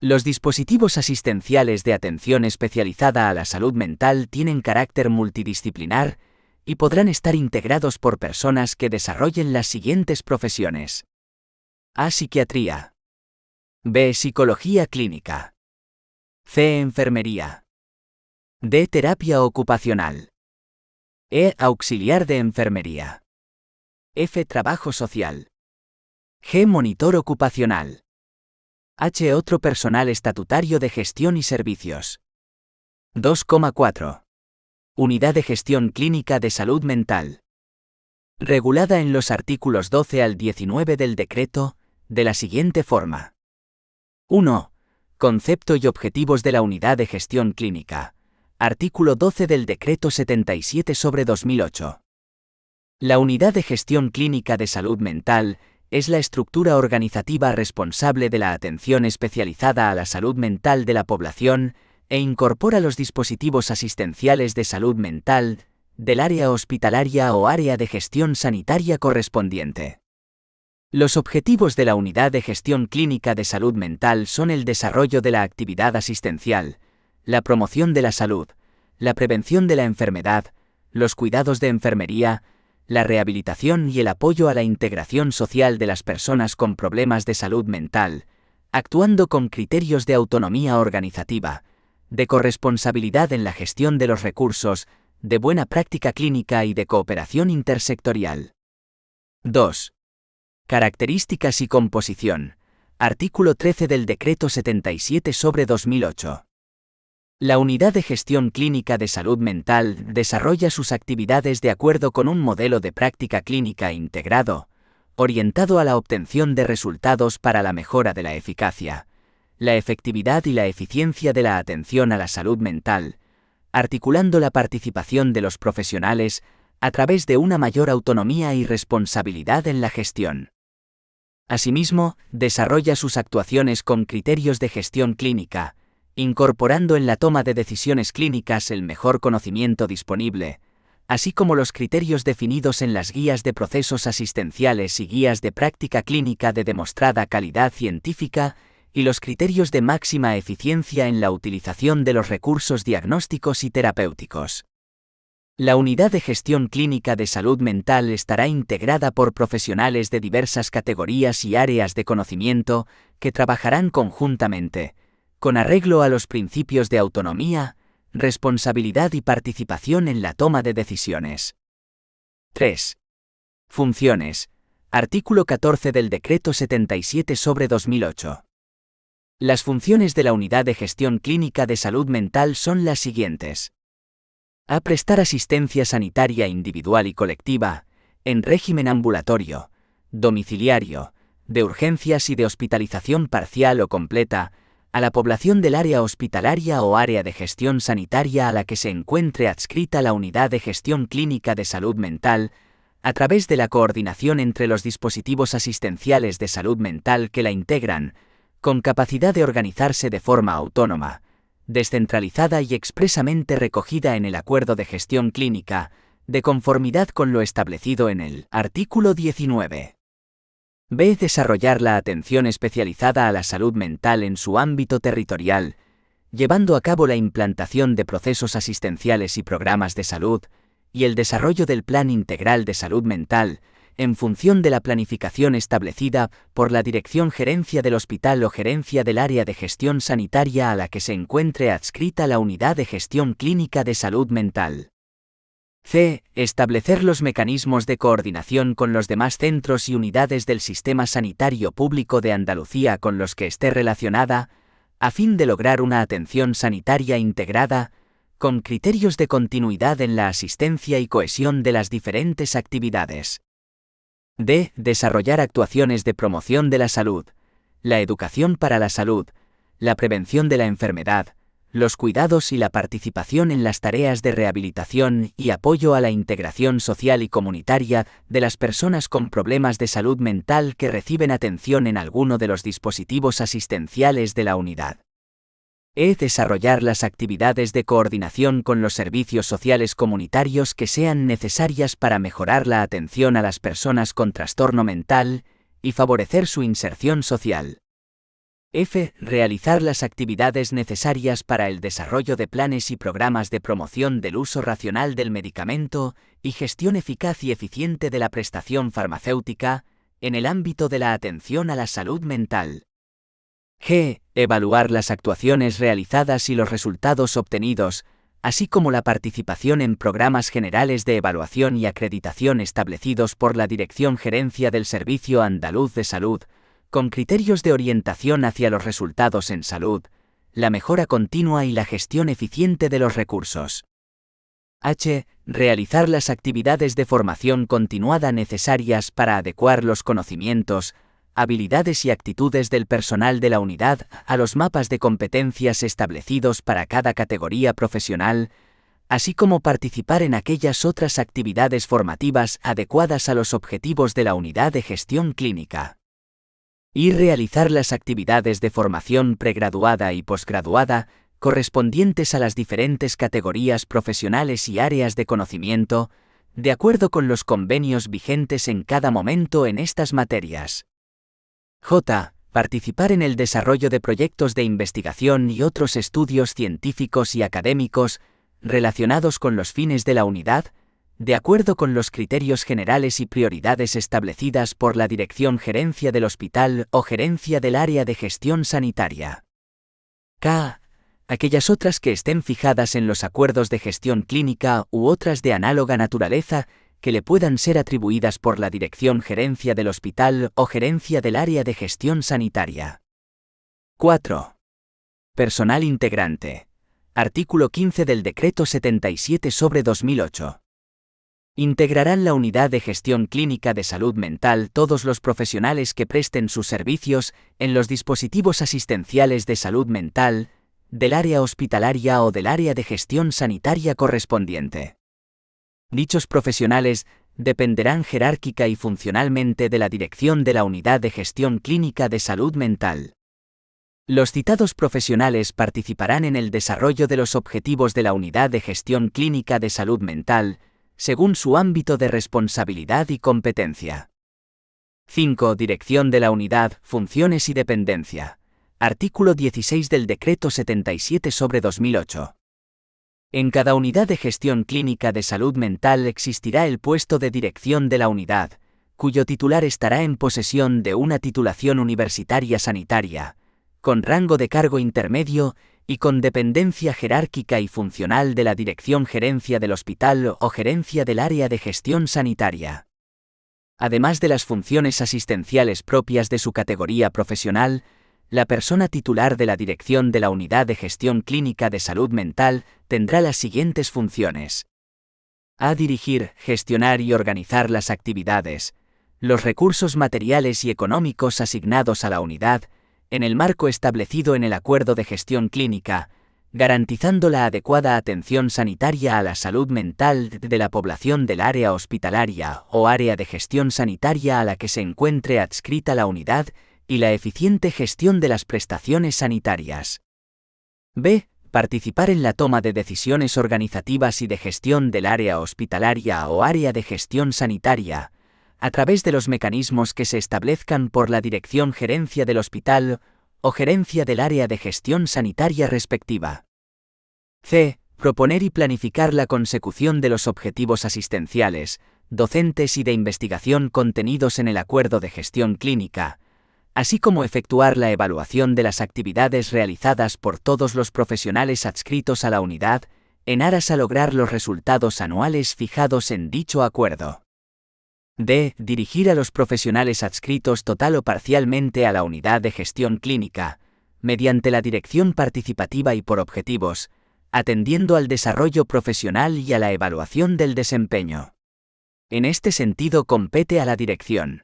Los dispositivos asistenciales de atención especializada a la salud mental tienen carácter multidisciplinar y podrán estar integrados por personas que desarrollen las siguientes profesiones. A. Psiquiatría. B. Psicología clínica. C. Enfermería. D. Terapia ocupacional. E. Auxiliar de enfermería. F. Trabajo social. G. Monitor ocupacional. H. Otro personal estatutario de gestión y servicios. 2,4. Unidad de gestión clínica de salud mental. Regulada en los artículos 12 al 19 del decreto, de la siguiente forma. 1. Concepto y objetivos de la unidad de gestión clínica. Artículo 12 del Decreto 77/2008. La unidad de gestión clínica de salud mental es la estructura organizativa responsable de la atención especializada a la salud mental de la población e incorpora los dispositivos asistenciales de salud mental del área hospitalaria o área de gestión sanitaria correspondiente. Los objetivos de la unidad de gestión clínica de salud mental son el desarrollo de la actividad asistencial, la promoción de la salud, la prevención de la enfermedad, los cuidados de enfermería, la rehabilitación y el apoyo a la integración social de las personas con problemas de salud mental, actuando con criterios de autonomía organizativa, de corresponsabilidad en la gestión de los recursos, de buena práctica clínica y de cooperación intersectorial. 2. Características y composición. Artículo 13 del Decreto 77/2008. La Unidad de Gestión Clínica de Salud Mental desarrolla sus actividades de acuerdo con un modelo de práctica clínica integrado, orientado a la obtención de resultados para la mejora de la eficacia, la efectividad y la eficiencia de la atención a la salud mental, articulando la participación de los profesionales a través de una mayor autonomía y responsabilidad en la gestión. Asimismo, desarrolla sus actuaciones con criterios de gestión clínica, incorporando en la toma de decisiones clínicas el mejor conocimiento disponible, así como los criterios definidos en las guías de procesos asistenciales y guías de práctica clínica de demostrada calidad científica, y los criterios de máxima eficiencia en la utilización de los recursos diagnósticos y terapéuticos. La unidad de gestión clínica de salud mental estará integrada por profesionales de diversas categorías y áreas de conocimiento que trabajarán conjuntamente, con arreglo a los principios de autonomía, responsabilidad y participación en la toma de decisiones. 3. Funciones. Artículo 14 del Decreto 77/2008. Las funciones de la Unidad de Gestión Clínica de Salud Mental son las siguientes. A. Prestar asistencia sanitaria individual y colectiva, en régimen ambulatorio, domiciliario, de urgencias y de hospitalización parcial o completa, a la población del área hospitalaria o área de gestión sanitaria a la que se encuentre adscrita la Unidad de Gestión Clínica de Salud Mental, a través de la coordinación entre los dispositivos asistenciales de salud mental que la integran, con capacidad de organizarse de forma autónoma, descentralizada y expresamente recogida en el Acuerdo de Gestión Clínica, de conformidad con lo establecido en el artículo 19. B. Desarrollar la atención especializada a la salud mental en su ámbito territorial, llevando a cabo la implantación de procesos asistenciales y programas de salud, y el desarrollo del Plan Integral de Salud Mental, en función de la planificación establecida por la Dirección Gerencia del Hospital o Gerencia del Área de Gestión Sanitaria a la que se encuentre adscrita la Unidad de Gestión Clínica de Salud Mental. C. Establecer los mecanismos de coordinación con los demás centros y unidades del sistema sanitario público de Andalucía con los que esté relacionada, a fin de lograr una atención sanitaria integrada, con criterios de continuidad en la asistencia y cohesión de las diferentes actividades. D. Desarrollar actuaciones de promoción de la salud, la educación para la salud, la prevención de la enfermedad, los cuidados y la participación en las tareas de rehabilitación y apoyo a la integración social y comunitaria de las personas con problemas de salud mental que reciben atención en alguno de los dispositivos asistenciales de la unidad. E. Desarrollar las actividades de coordinación con los servicios sociales comunitarios que sean necesarias para mejorar la atención a las personas con trastorno mental y favorecer su inserción social. F. Realizar las actividades necesarias para el desarrollo de planes y programas de promoción del uso racional del medicamento y gestión eficaz y eficiente de la prestación farmacéutica en el ámbito de la atención a la salud mental. G. Evaluar las actuaciones realizadas y los resultados obtenidos, así como la participación en programas generales de evaluación y acreditación establecidos por la Dirección Gerencia del Servicio Andaluz de Salud, con criterios de orientación hacia los resultados en salud, la mejora continua y la gestión eficiente de los recursos. H. Realizar las actividades de formación continuada necesarias para adecuar los conocimientos, habilidades y actitudes del personal de la unidad a los mapas de competencias establecidos para cada categoría profesional, así como participar en aquellas otras actividades formativas adecuadas a los objetivos de la unidad de gestión clínica. Y realizar las actividades de formación pregraduada y posgraduada correspondientes a las diferentes categorías profesionales y áreas de conocimiento, de acuerdo con los convenios vigentes en cada momento en estas materias. J. Participar en el desarrollo de proyectos de investigación y otros estudios científicos y académicos relacionados con los fines de la unidad, de acuerdo con los criterios generales y prioridades establecidas por la Dirección Gerencia del Hospital o Gerencia del Área de Gestión Sanitaria. K. Aquellas otras que estén fijadas en los acuerdos de gestión clínica u otras de análoga naturaleza que le puedan ser atribuidas por la Dirección Gerencia del Hospital o Gerencia del Área de Gestión Sanitaria. 4. Personal integrante. Artículo 15 del Decreto 77/2008. Integrarán la Unidad de Gestión Clínica de Salud Mental todos los profesionales que presten sus servicios en los dispositivos asistenciales de salud mental, del área hospitalaria o del área de gestión sanitaria correspondiente. Dichos profesionales dependerán jerárquica y funcionalmente de la dirección de la Unidad de Gestión Clínica de Salud Mental. Los citados profesionales participarán en el desarrollo de los objetivos de la Unidad de Gestión Clínica de Salud Mental, según su ámbito de responsabilidad y competencia. 5. Dirección de la unidad, funciones y dependencia. Artículo 16 del Decreto 77/2008. En cada unidad de gestión clínica de salud mental existirá el puesto de dirección de la unidad, cuyo titular estará en posesión de una titulación universitaria sanitaria, con rango de cargo intermedio y con dependencia jerárquica y funcional de la Dirección Gerencia del Hospital o Gerencia del Área de Gestión Sanitaria. Además de las funciones asistenciales propias de su categoría profesional, la persona titular de la dirección de la Unidad de Gestión Clínica de Salud Mental tendrá las siguientes funciones: a. Dirigir, gestionar y organizar las actividades, los recursos materiales y económicos asignados a la unidad, en el marco establecido en el Acuerdo de Gestión Clínica, garantizando la adecuada atención sanitaria a la salud mental de la población del área hospitalaria o área de gestión sanitaria a la que se encuentre adscrita la unidad y la eficiente gestión de las prestaciones sanitarias. b. Participar en la toma de decisiones organizativas y de gestión del área hospitalaria o área de gestión sanitaria, a través de los mecanismos que se establezcan por la Dirección Gerencia del Hospital o Gerencia del Área de Gestión Sanitaria respectiva. c. Proponer y planificar la consecución de los objetivos asistenciales, docentes y de investigación contenidos en el Acuerdo de Gestión Clínica, así como efectuar la evaluación de las actividades realizadas por todos los profesionales adscritos a la unidad, en aras a lograr los resultados anuales fijados en dicho acuerdo. d. Dirigir a los profesionales adscritos total o parcialmente a la unidad de gestión clínica, mediante la dirección participativa y por objetivos, atendiendo al desarrollo profesional y a la evaluación del desempeño. En este sentido compete a la dirección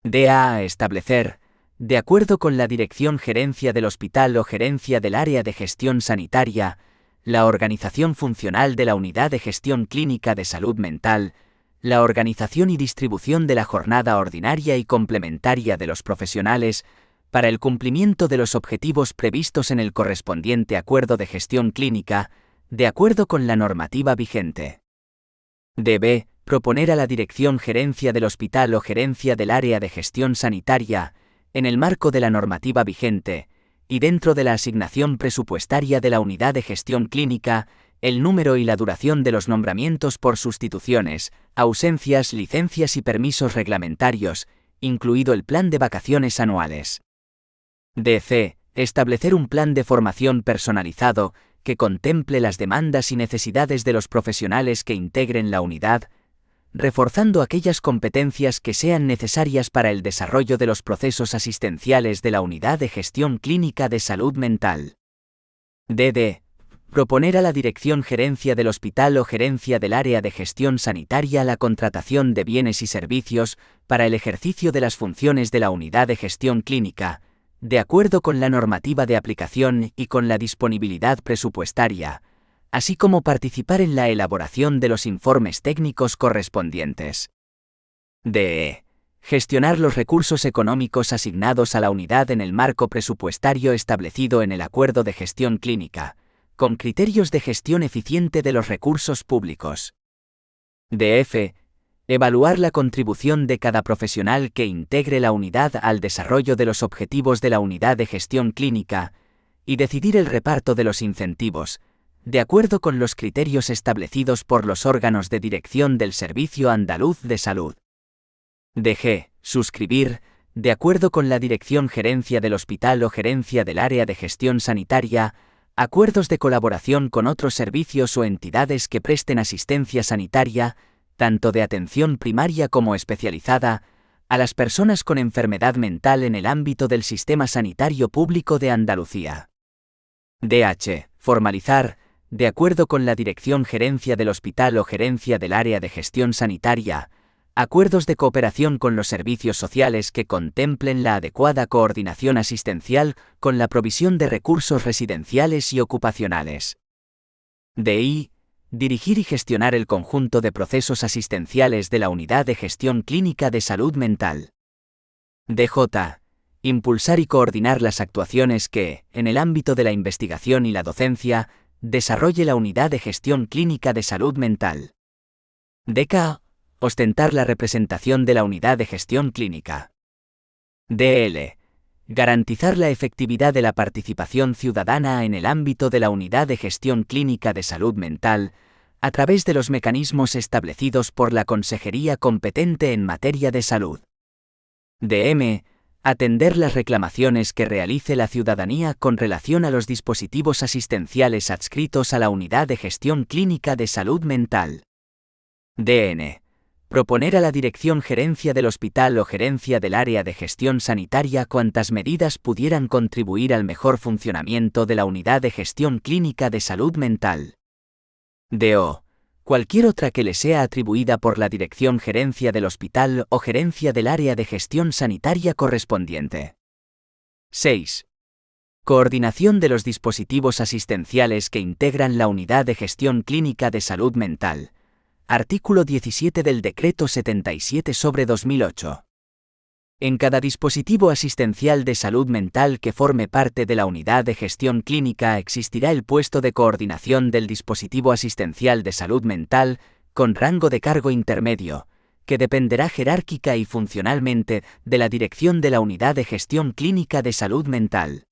d. A establecer, de acuerdo con la Dirección Gerencia del Hospital o Gerencia del Área de Gestión Sanitaria, la organización funcional de la Unidad de Gestión Clínica de Salud Mental, la organización y distribución de la jornada ordinaria y complementaria de los profesionales, para el cumplimiento de los objetivos previstos en el correspondiente Acuerdo de Gestión Clínica, de acuerdo con la normativa vigente. b. Proponer a la Dirección Gerencia del Hospital o Gerencia del Área de Gestión Sanitaria, en el marco de la normativa vigente, y dentro de la asignación presupuestaria de la Unidad de Gestión Clínica, el número y la duración de los nombramientos por sustituciones, ausencias, licencias y permisos reglamentarios, incluido el plan de vacaciones anuales. c. Establecer un plan de formación personalizado que contemple las demandas y necesidades de los profesionales que integren la unidad, reforzando aquellas competencias que sean necesarias para el desarrollo de los procesos asistenciales de la Unidad de Gestión Clínica de Salud Mental. d. Proponer a la Dirección Gerencia del Hospital o Gerencia del Área de Gestión Sanitaria la contratación de bienes y servicios para el ejercicio de las funciones de la Unidad de Gestión Clínica, de acuerdo con la normativa de aplicación y con la disponibilidad presupuestaria, así como participar en la elaboración de los informes técnicos correspondientes. d. Gestionar los recursos económicos asignados a la unidad en el marco presupuestario establecido en el Acuerdo de Gestión Clínica, con criterios de gestión eficiente de los recursos públicos. f. Evaluar la contribución de cada profesional que integre la unidad al desarrollo de los objetivos de la Unidad de Gestión Clínica y decidir el reparto de los incentivos, de acuerdo con los criterios establecidos por los órganos de dirección del Servicio Andaluz de Salud. g. Suscribir, de acuerdo con la Dirección Gerencia del Hospital o Gerencia del Área de Gestión Sanitaria, acuerdos de colaboración con otros servicios o entidades que presten asistencia sanitaria, tanto de atención primaria como especializada, a las personas con enfermedad mental en el ámbito del sistema sanitario público de Andalucía. Formalizar, de acuerdo con la Dirección Gerencia del Hospital o Gerencia del Área de Gestión Sanitaria, acuerdos de cooperación con los servicios sociales que contemplen la adecuada coordinación asistencial con la provisión de recursos residenciales y ocupacionales. Dirigir y gestionar el conjunto de procesos asistenciales de la Unidad de Gestión Clínica de Salud Mental. Impulsar y coordinar las actuaciones que, en el ámbito de la investigación y la docencia, desarrolle la Unidad de Gestión Clínica de Salud Mental. DK. Ostentar la representación de la unidad de gestión clínica. DL. Garantizar la efectividad de la participación ciudadana en el ámbito de la unidad de gestión clínica de salud mental, a través de los mecanismos establecidos por la consejería competente en materia de salud. DM. Atender las reclamaciones que realice la ciudadanía con relación a los dispositivos asistenciales adscritos a la unidad de gestión clínica de salud mental. DN. Proponer a la Dirección Gerencia del Hospital o Gerencia del Área de Gestión Sanitaria cuantas medidas pudieran contribuir al mejor funcionamiento de la unidad de gestión clínica de salud mental. DO. Cualquier otra que le sea atribuida por la Dirección Gerencia del Hospital o Gerencia del Área de Gestión Sanitaria correspondiente. 6. Coordinación de los dispositivos asistenciales que integran la unidad de gestión clínica de salud mental. Artículo 17 del Decreto 77/2008. En cada dispositivo asistencial de salud mental que forme parte de la unidad de gestión clínica existirá el puesto de coordinación del dispositivo asistencial de salud mental, con rango de cargo intermedio, que dependerá jerárquica y funcionalmente de la dirección de la unidad de gestión clínica de salud mental.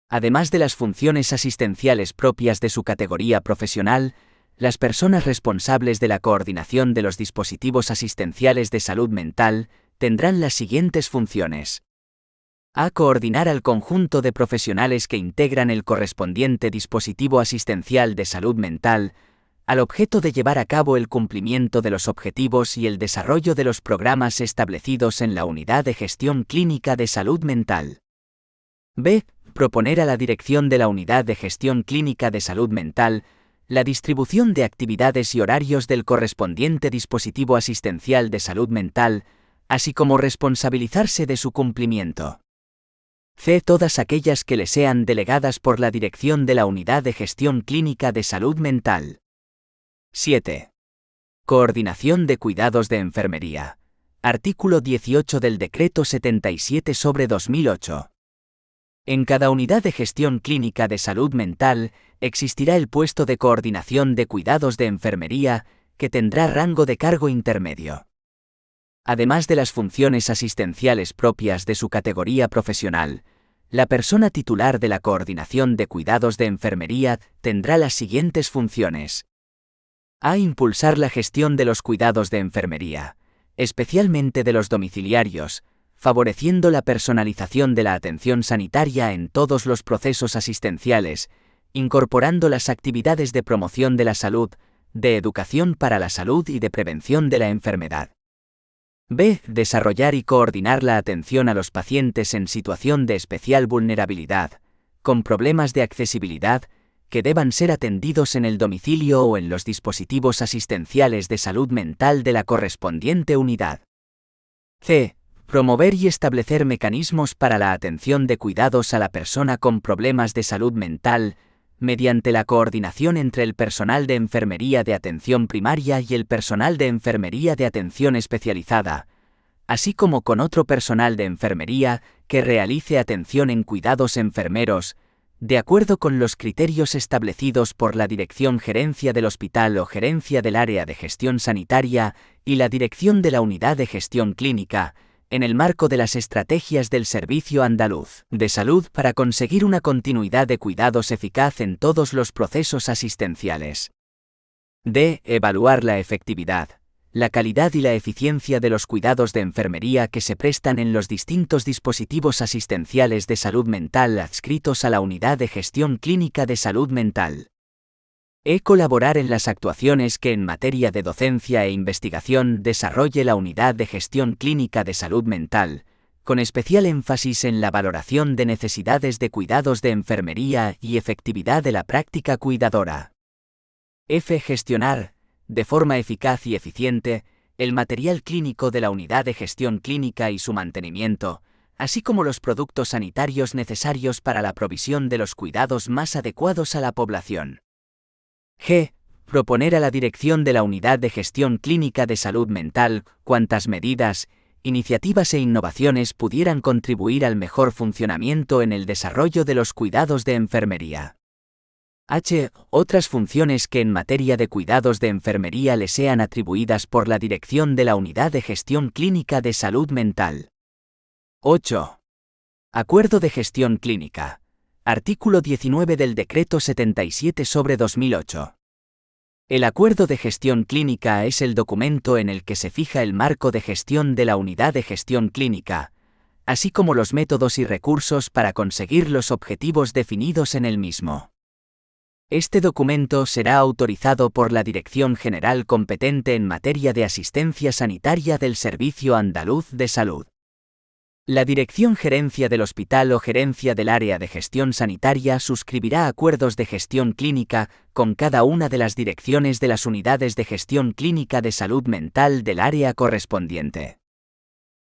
Además de las funciones asistenciales propias de su categoría profesional, las personas responsables de la coordinación de los dispositivos asistenciales de salud mental tendrán las siguientes funciones. A. Coordinar al conjunto de profesionales que integran el correspondiente dispositivo asistencial de salud mental, al objeto de llevar a cabo el cumplimiento de los objetivos y el desarrollo de los programas establecidos en la unidad de gestión clínica de salud mental. B. Proponer a la dirección de la unidad de gestión clínica de salud mental la distribución de actividades y horarios del correspondiente dispositivo asistencial de salud mental, así como responsabilizarse de su cumplimiento. C. Todas aquellas que le sean delegadas por la dirección de la unidad de gestión clínica de salud mental. 7. Coordinación de cuidados de enfermería. Artículo 18 del Decreto 77/2008. En cada unidad de gestión clínica de salud mental existirá el puesto de coordinación de cuidados de enfermería, que tendrá rango de cargo intermedio. Además de las funciones asistenciales propias de su categoría profesional, la persona titular de la coordinación de cuidados de enfermería tendrá las siguientes funciones. A. Impulsar la gestión de los cuidados de enfermería, especialmente de los domiciliarios, favoreciendo la personalización de la atención sanitaria en todos los procesos asistenciales, incorporando las actividades de promoción de la salud, de educación para la salud y de prevención de la enfermedad. B. Desarrollar y coordinar la atención a los pacientes en situación de especial vulnerabilidad, con problemas de accesibilidad, que deban ser atendidos en el domicilio o en los dispositivos asistenciales de salud mental de la correspondiente unidad. C. Promover y establecer mecanismos para la atención de cuidados a la persona con problemas de salud mental, mediante la coordinación entre el personal de enfermería de atención primaria y el personal de enfermería de atención especializada, así como con otro personal de enfermería que realice atención en cuidados enfermeros, de acuerdo con los criterios establecidos por la Dirección Gerencia del Hospital o Gerencia del Área de Gestión Sanitaria y la Dirección de la Unidad de Gestión Clínica, en el marco de las estrategias del Servicio Andaluz de Salud para conseguir una continuidad de cuidados eficaz en todos los procesos asistenciales. D. Evaluar la efectividad, la calidad y la eficiencia de los cuidados de enfermería que se prestan en los distintos dispositivos asistenciales de salud mental adscritos a la Unidad de Gestión Clínica de Salud Mental. E. Colaborar en las actuaciones que en materia de docencia e investigación desarrolle la Unidad de Gestión Clínica de Salud Mental, con especial énfasis en la valoración de necesidades de cuidados de enfermería y efectividad de la práctica cuidadora. F. Gestionar, de forma eficaz y eficiente, el material clínico de la Unidad de Gestión Clínica y su mantenimiento, así como los productos sanitarios necesarios para la provisión de los cuidados más adecuados a la población. G. Proponer a la dirección de la Unidad de Gestión Clínica de Salud Mental cuantas medidas, iniciativas e innovaciones pudieran contribuir al mejor funcionamiento en el desarrollo de los cuidados de enfermería. H. Otras funciones que en materia de cuidados de enfermería le sean atribuidas por la dirección de la Unidad de Gestión Clínica de Salud Mental. 8. Acuerdo de Gestión Clínica. Artículo 19 del Decreto 77/2008. El Acuerdo de Gestión Clínica es el documento en el que se fija el marco de gestión de la Unidad de Gestión Clínica, así como los métodos y recursos para conseguir los objetivos definidos en el mismo. Este documento será autorizado por la Dirección General competente en materia de asistencia sanitaria del Servicio Andaluz de Salud. La Dirección Gerencia del Hospital o Gerencia del Área de Gestión Sanitaria suscribirá acuerdos de gestión clínica con cada una de las direcciones de las unidades de gestión clínica de salud mental del área correspondiente.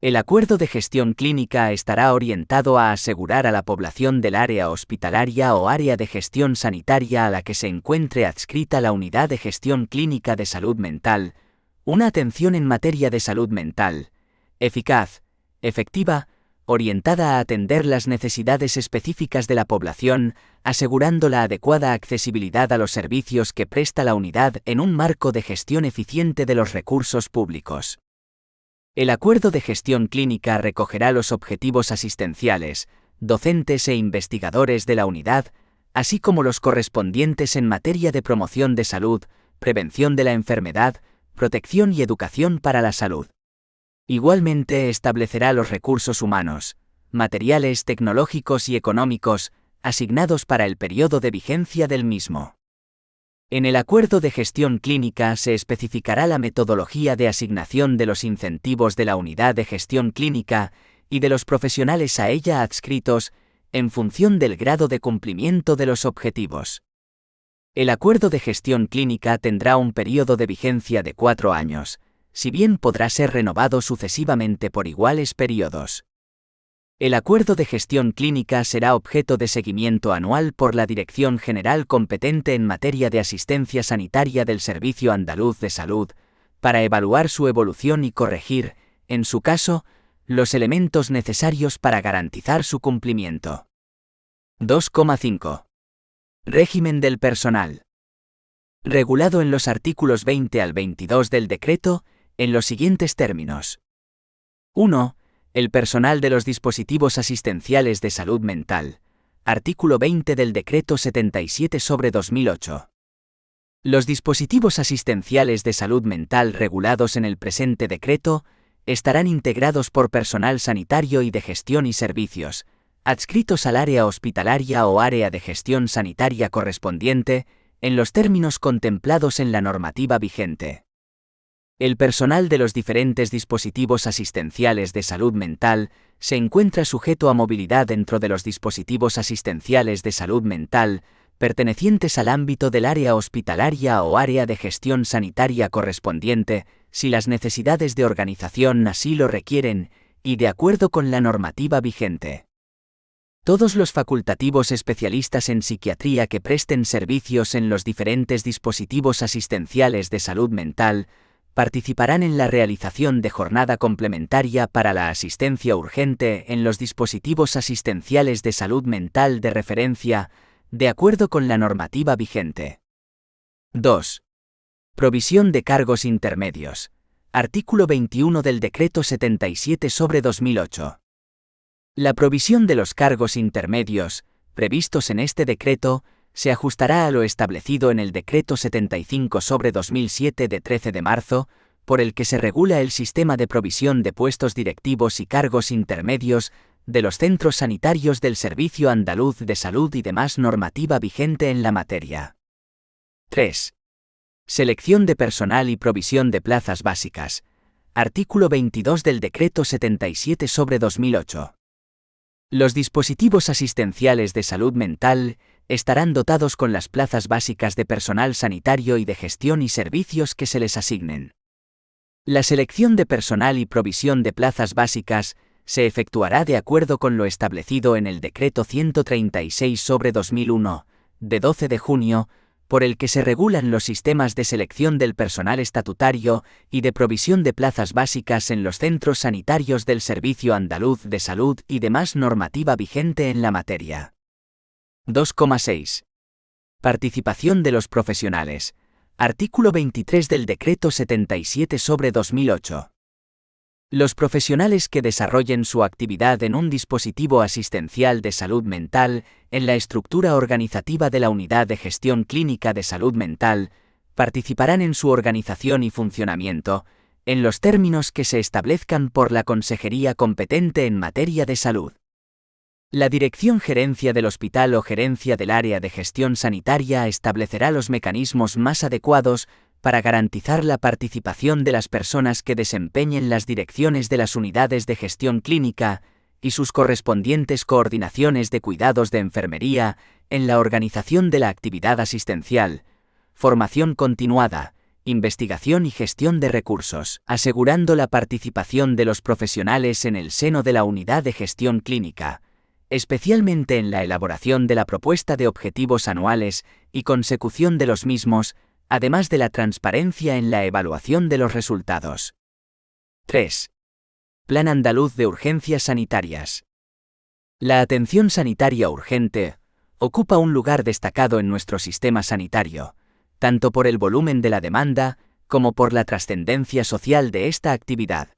El acuerdo de gestión clínica estará orientado a asegurar a la población del área hospitalaria o área de gestión sanitaria a la que se encuentre adscrita la unidad de gestión clínica de salud mental, una atención en materia de salud mental, eficaz, efectiva, orientada a atender las necesidades específicas de la población, asegurando la adecuada accesibilidad a los servicios que presta la unidad en un marco de gestión eficiente de los recursos públicos. El acuerdo de gestión clínica recogerá los objetivos asistenciales, docentes e investigadores de la unidad, así como los correspondientes en materia de promoción de salud, prevención de la enfermedad, protección y educación para la salud. Igualmente establecerá los recursos humanos, materiales, tecnológicos y económicos, asignados para el periodo de vigencia del mismo. En el acuerdo de gestión clínica se especificará la metodología de asignación de los incentivos de la unidad de gestión clínica y de los profesionales a ella adscritos, en función del grado de cumplimiento de los objetivos. El acuerdo de gestión clínica tendrá un periodo de vigencia de 4 años, si bien podrá ser renovado sucesivamente por iguales periodos. El acuerdo de gestión clínica será objeto de seguimiento anual por la Dirección General competente en materia de asistencia sanitaria del Servicio Andaluz de Salud, para evaluar su evolución y corregir, en su caso, los elementos necesarios para garantizar su cumplimiento. 2,5. Régimen del personal. Regulado en los artículos 20 al 22 del decreto, en los siguientes términos. 1. El personal de los dispositivos asistenciales de salud mental. Artículo 20 del Decreto 77/2008. Los dispositivos asistenciales de salud mental regulados en el presente decreto estarán integrados por personal sanitario y de gestión y servicios, adscritos al área hospitalaria o área de gestión sanitaria correspondiente, en los términos contemplados en la normativa vigente. El personal de los diferentes dispositivos asistenciales de salud mental se encuentra sujeto a movilidad dentro de los dispositivos asistenciales de salud mental pertenecientes al ámbito del área hospitalaria o área de gestión sanitaria correspondiente, si las necesidades de organización así lo requieren, y de acuerdo con la normativa vigente. Todos los facultativos especialistas en psiquiatría que presten servicios en los diferentes dispositivos asistenciales de salud mental participarán en la realización de jornada complementaria para la asistencia urgente en los dispositivos asistenciales de salud mental de referencia, de acuerdo con la normativa vigente. 2. Provisión de cargos intermedios. Artículo 21 del Decreto 77/2008. La provisión de los cargos intermedios, previstos en este decreto, se ajustará a lo establecido en el Decreto 75/2007 de 13 de marzo, por el que se regula el sistema de provisión de puestos directivos y cargos intermedios de los centros sanitarios del Servicio Andaluz de Salud y demás normativa vigente en la materia. 3. Selección de personal y provisión de plazas básicas. Artículo 22 del Decreto 77/2008. Los dispositivos asistenciales de salud mental estarán dotados con las plazas básicas de personal sanitario y de gestión y servicios que se les asignen. La selección de personal y provisión de plazas básicas se efectuará de acuerdo con lo establecido en el Decreto 136/2001, de 12 de junio, por el que se regulan los sistemas de selección del personal estatutario y de provisión de plazas básicas en los centros sanitarios del Servicio Andaluz de Salud y demás normativa vigente en la materia. 2,6. Participación de los profesionales. Artículo 23 del Decreto 77/2008. Los profesionales que desarrollen su actividad en un dispositivo asistencial de salud mental, en la estructura organizativa de la Unidad de Gestión Clínica de Salud Mental, participarán en su organización y funcionamiento, en los términos que se establezcan por la Consejería competente en materia de salud. La Dirección Gerencia del Hospital o Gerencia del Área de Gestión Sanitaria establecerá los mecanismos más adecuados para garantizar la participación de las personas que desempeñen las direcciones de las unidades de gestión clínica y sus correspondientes coordinaciones de cuidados de enfermería en la organización de la actividad asistencial, formación continuada, investigación y gestión de recursos, asegurando la participación de los profesionales en el seno de la unidad de gestión clínica, especialmente en la elaboración de la propuesta de objetivos anuales y consecución de los mismos, además de la transparencia en la evaluación de los resultados. 3. Plan Andaluz de Urgencias Sanitarias. La atención sanitaria urgente ocupa un lugar destacado en nuestro sistema sanitario, tanto por el volumen de la demanda como por la trascendencia social de esta actividad.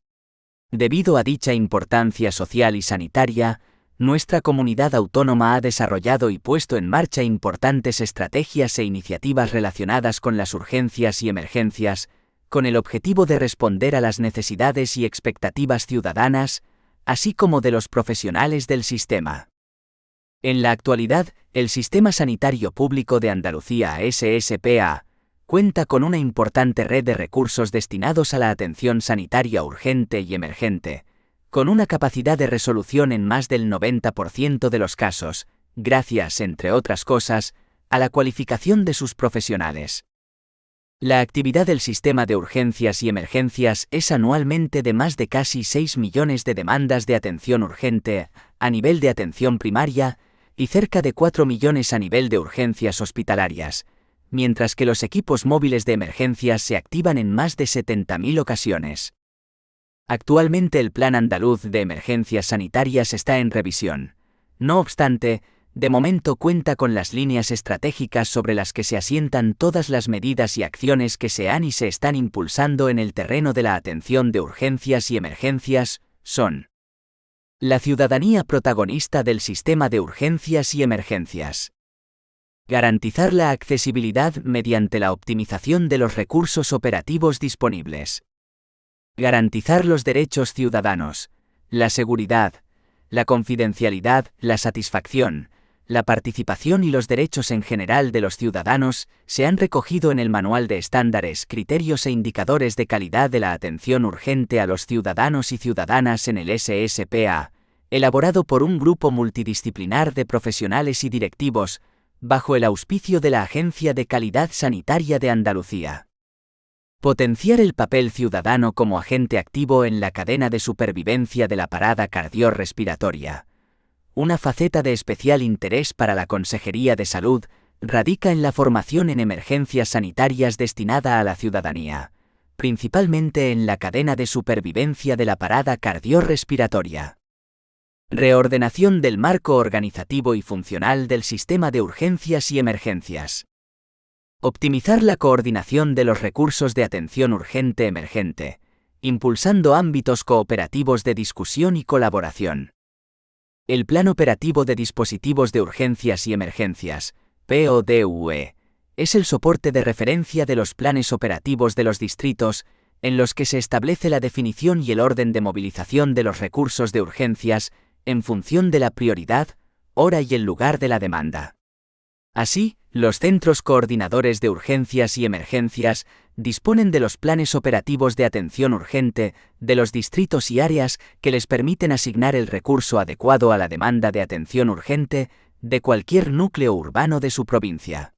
Debido a dicha importancia social y sanitaria, nuestra comunidad autónoma ha desarrollado y puesto en marcha importantes estrategias e iniciativas relacionadas con las urgencias y emergencias, con el objetivo de responder a las necesidades y expectativas ciudadanas, así como de los profesionales del sistema. En la actualidad, el Sistema Sanitario Público de Andalucía SSPA cuenta con una importante red de recursos destinados a la atención sanitaria urgente y emergente, con una capacidad de resolución en más del 90% de los casos, gracias, entre otras cosas, a la cualificación de sus profesionales. La actividad del sistema de urgencias y emergencias es anualmente de más de casi 6 millones de demandas de atención urgente, a nivel de atención primaria, y cerca de 4 millones a nivel de urgencias hospitalarias, mientras que los equipos móviles de emergencias se activan en más de 70.000 ocasiones. Actualmente el Plan Andaluz de Emergencias Sanitarias está en revisión. No obstante, de momento cuenta con las líneas estratégicas sobre las que se asientan todas las medidas y acciones que se han y se están impulsando en el terreno de la atención de urgencias y emergencias, son: la ciudadanía protagonista del sistema de urgencias y emergencias. Garantizar la accesibilidad mediante la optimización de los recursos operativos disponibles. Garantizar los derechos ciudadanos, la seguridad, la confidencialidad, la satisfacción, la participación y los derechos en general de los ciudadanos se han recogido en el Manual de Estándares, Criterios e Indicadores de Calidad de la Atención Urgente a los Ciudadanos y Ciudadanas en el SSPA, elaborado por un grupo multidisciplinar de profesionales y directivos, bajo el auspicio de la Agencia de Calidad Sanitaria de Andalucía. Potenciar el papel ciudadano como agente activo en la cadena de supervivencia de la parada cardiorrespiratoria. Una faceta de especial interés para la Consejería de Salud radica en la formación en emergencias sanitarias destinada a la ciudadanía, principalmente en la cadena de supervivencia de la parada cardiorrespiratoria. Reordenación del marco organizativo y funcional del sistema de urgencias y emergencias. Optimizar la coordinación de los recursos de atención urgente-emergente, impulsando ámbitos cooperativos de discusión y colaboración. El Plan Operativo de Dispositivos de Urgencias y Emergencias, PODUE, es el soporte de referencia de los planes operativos de los distritos, en los que se establece la definición y el orden de movilización de los recursos de urgencias, en función de la prioridad, hora y el lugar de la demanda. Así, los centros coordinadores de urgencias y emergencias disponen de los planes operativos de atención urgente de los distritos y áreas que les permiten asignar el recurso adecuado a la demanda de atención urgente de cualquier núcleo urbano de su provincia.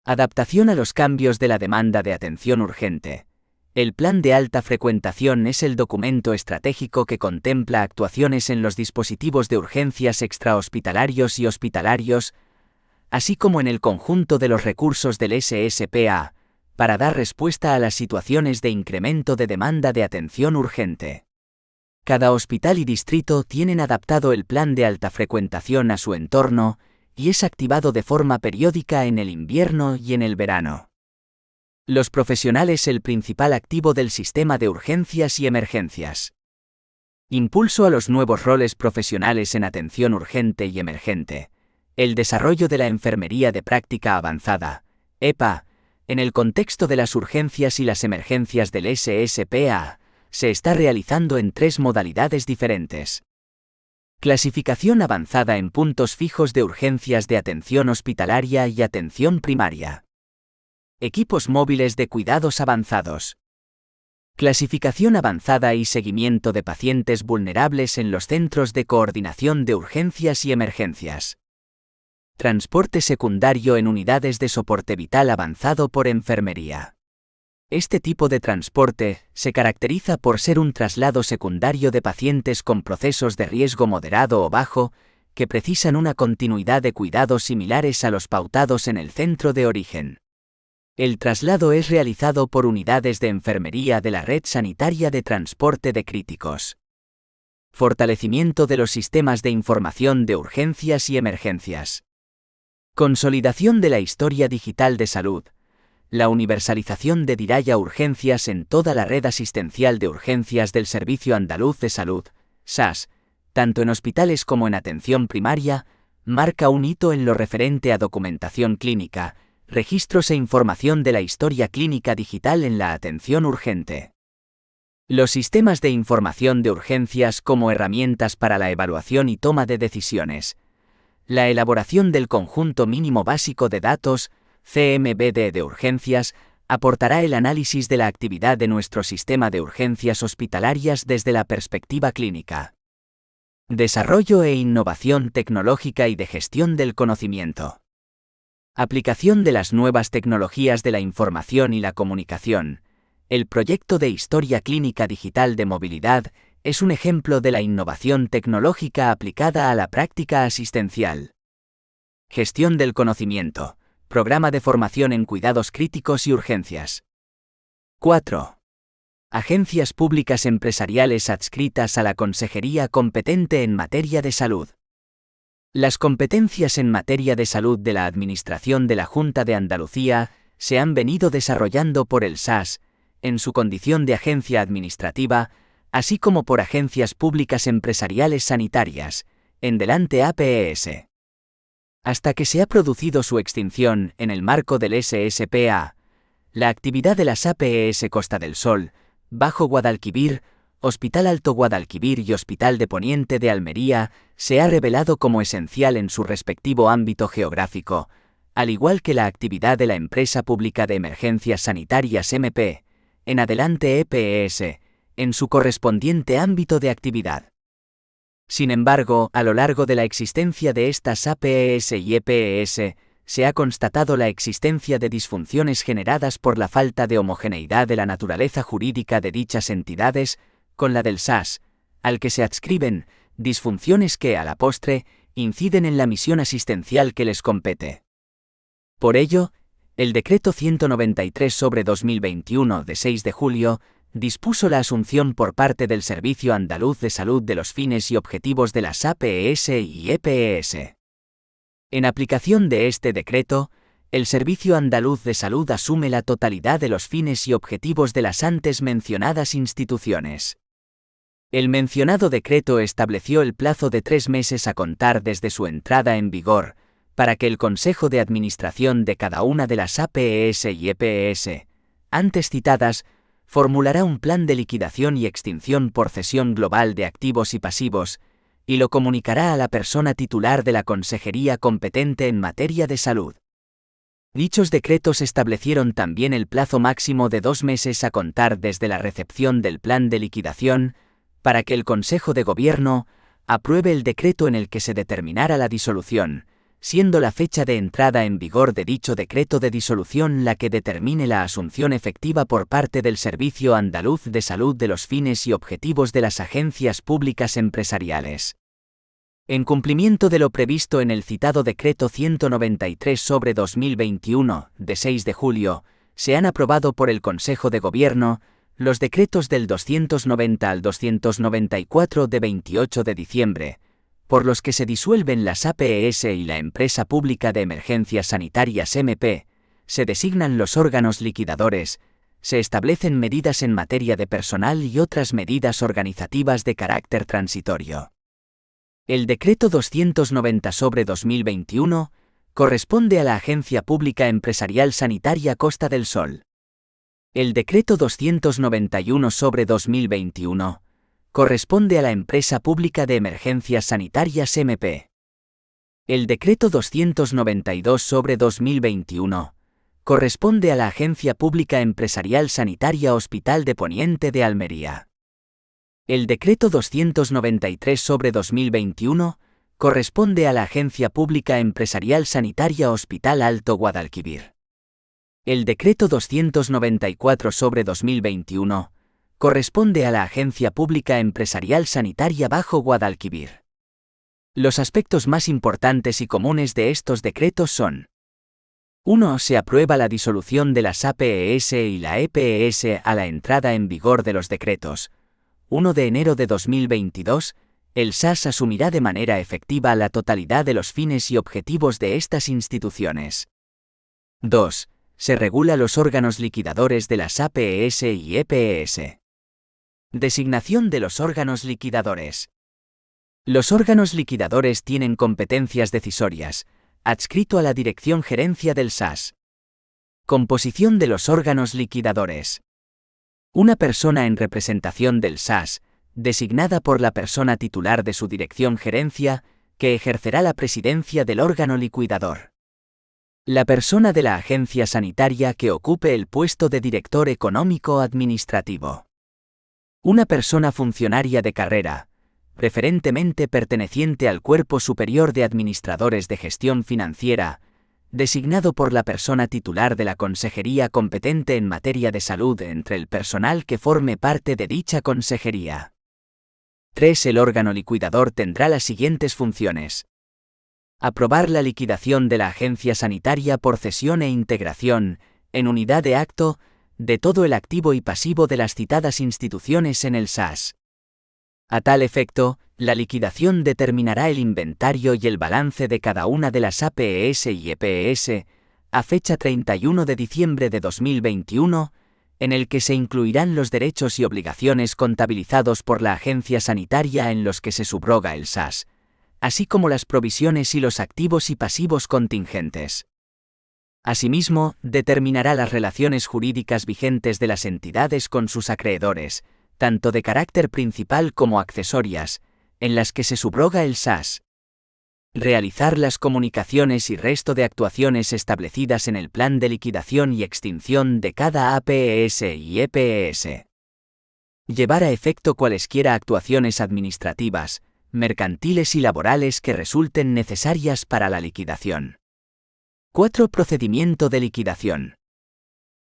Adaptación a los cambios de la demanda de atención urgente. El Plan de Alta Frecuentación es el documento estratégico que contempla actuaciones en los dispositivos de urgencias extrahospitalarios y hospitalarios, así como en el conjunto de los recursos del SSPA, para dar respuesta a las situaciones de incremento de demanda de atención urgente. Cada hospital y distrito tienen adaptado el plan de alta frecuentación a su entorno y es activado de forma periódica en el invierno y en el verano. Los profesionales el principal activo del sistema de urgencias y emergencias. Impulso a los nuevos roles profesionales en atención urgente y emergente. El desarrollo de la enfermería de práctica avanzada, EPA, en el contexto de las urgencias y las emergencias del SSPA, se está realizando en 3 modalidades diferentes. Clasificación avanzada en puntos fijos de urgencias de atención hospitalaria y atención primaria. Equipos móviles de cuidados avanzados. Clasificación avanzada y seguimiento de pacientes vulnerables en los centros de coordinación de urgencias y emergencias. Transporte secundario en unidades de soporte vital avanzado por enfermería. Este tipo de transporte se caracteriza por ser un traslado secundario de pacientes con procesos de riesgo moderado o bajo, que precisan una continuidad de cuidados similares a los pautados en el centro de origen. El traslado es realizado por unidades de enfermería de la red sanitaria de transporte de críticos. Fortalecimiento de los sistemas de información de urgencias y emergencias. Consolidación de la historia digital de salud. La universalización de Diraya Urgencias en toda la red asistencial de urgencias del Servicio Andaluz de Salud, SAS, tanto en hospitales como en atención primaria, marca un hito en lo referente a documentación clínica, registros e información de la historia clínica digital en la atención urgente. Los sistemas de información de urgencias como herramientas para la evaluación y toma de decisiones. La elaboración del conjunto mínimo básico de datos, CMBD de urgencias, aportará el análisis de la actividad de nuestro sistema de urgencias hospitalarias desde la perspectiva clínica. Desarrollo e innovación tecnológica y de gestión del conocimiento. Aplicación de las nuevas tecnologías de la información y la comunicación. El proyecto de Historia Clínica Digital de Movilidad es un ejemplo de la innovación tecnológica aplicada a la práctica asistencial. Gestión del conocimiento. Programa de formación en cuidados críticos y urgencias. 4. Agencias públicas empresariales adscritas a la Consejería competente en materia de salud. Las competencias en materia de salud de la Administración de la Junta de Andalucía se han venido desarrollando por el SAS, en su condición de agencia administrativa, así como por agencias públicas empresariales sanitarias, en delante APES. Hasta que se ha producido su extinción en el marco del SSPA, la actividad de las APES Costa del Sol, Bajo Guadalquivir, Hospital Alto Guadalquivir y Hospital de Poniente de Almería se ha revelado como esencial en su respectivo ámbito geográfico, al igual que la actividad de la Empresa Pública de Emergencias Sanitarias MP, en adelante EPS, en su correspondiente ámbito de actividad. Sin embargo, a lo largo de la existencia de estas APES y EPS, se ha constatado la existencia de disfunciones generadas por la falta de homogeneidad de la naturaleza jurídica de dichas entidades, con la del SAS, al que se adscriben, disfunciones que, a la postre, inciden en la misión asistencial que les compete. Por ello, el Decreto 193/2021 de 6 de julio, dispuso la asunción por parte del Servicio Andaluz de Salud de los fines y objetivos de las APES y EPS. En aplicación de este decreto, el Servicio Andaluz de Salud asume la totalidad de los fines y objetivos de las antes mencionadas instituciones. El mencionado decreto estableció el plazo de 3 meses a contar desde su entrada en vigor, para que el Consejo de Administración de cada una de las APES y EPS, antes citadas, formulará un plan de liquidación y extinción por cesión global de activos y pasivos, y lo comunicará a la persona titular de la consejería competente en materia de salud. Dichos decretos establecieron también el plazo máximo de 2 meses a contar desde la recepción del plan de liquidación, para que el Consejo de Gobierno apruebe el decreto en el que se determinara la disolución, siendo la fecha de entrada en vigor de dicho decreto de disolución la que determine la asunción efectiva por parte del Servicio Andaluz de Salud de los fines y objetivos de las agencias públicas empresariales. En cumplimiento de lo previsto en el citado Decreto 193/2021, de 6 de julio, se han aprobado por el Consejo de Gobierno los decretos del 290 al 294 de 28 de diciembre, por los que se disuelven las APES y la Empresa Pública de Emergencias Sanitarias MP, se designan los órganos liquidadores, se establecen medidas en materia de personal y otras medidas organizativas de carácter transitorio. El Decreto 290/2021 corresponde a la Agencia Pública Empresarial Sanitaria Costa del Sol. El Decreto 291/2021 corresponde a la Empresa Pública de Emergencias Sanitarias MP. El Decreto 292/2021 corresponde a la Agencia Pública Empresarial Sanitaria Hospital de Poniente de Almería. El Decreto 293/2021 corresponde a la Agencia Pública Empresarial Sanitaria Hospital Alto Guadalquivir. El Decreto 294/2021 corresponde a la Agencia Pública Empresarial Sanitaria Bajo Guadalquivir. Los aspectos más importantes y comunes de estos decretos son: 1. Se aprueba la disolución de las APES y la EPES a la entrada en vigor de los decretos. 1 de enero de 2022, el SAS asumirá de manera efectiva la totalidad de los fines y objetivos de estas instituciones. 2. Se regula los órganos liquidadores de las APES y EPES. Designación de los órganos liquidadores. Los órganos liquidadores tienen competencias decisorias, adscrito a la Dirección Gerencia del SAS. Composición de los órganos liquidadores. Una persona en representación del SAS, designada por la persona titular de su Dirección Gerencia, que ejercerá la presidencia del órgano liquidador. La persona de la agencia sanitaria que ocupe el puesto de director económico administrativo. Una persona funcionaria de carrera, preferentemente perteneciente al Cuerpo Superior de Administradores de Gestión Financiera, designado por la persona titular de la consejería competente en materia de salud entre el personal que forme parte de dicha consejería. 3. El órgano liquidador tendrá las siguientes funciones: aprobar la liquidación de la agencia sanitaria por cesión e integración, en unidad de acto, de todo el activo y pasivo de las citadas instituciones en el SAS. A tal efecto, la liquidación determinará el inventario y el balance de cada una de las APES y EPES, a fecha 31 de diciembre de 2021, en el que se incluirán los derechos y obligaciones contabilizados por la agencia sanitaria en los que se subroga el SAS, así como las provisiones y los activos y pasivos contingentes. Asimismo, determinará las relaciones jurídicas vigentes de las entidades con sus acreedores, tanto de carácter principal como accesorias, en las que se subroga el SAS. Realizar las comunicaciones y resto de actuaciones establecidas en el plan de liquidación y extinción de cada APES y EPES. Llevar a efecto cualesquiera actuaciones administrativas, mercantiles y laborales que resulten necesarias para la liquidación. 4. Procedimiento de liquidación.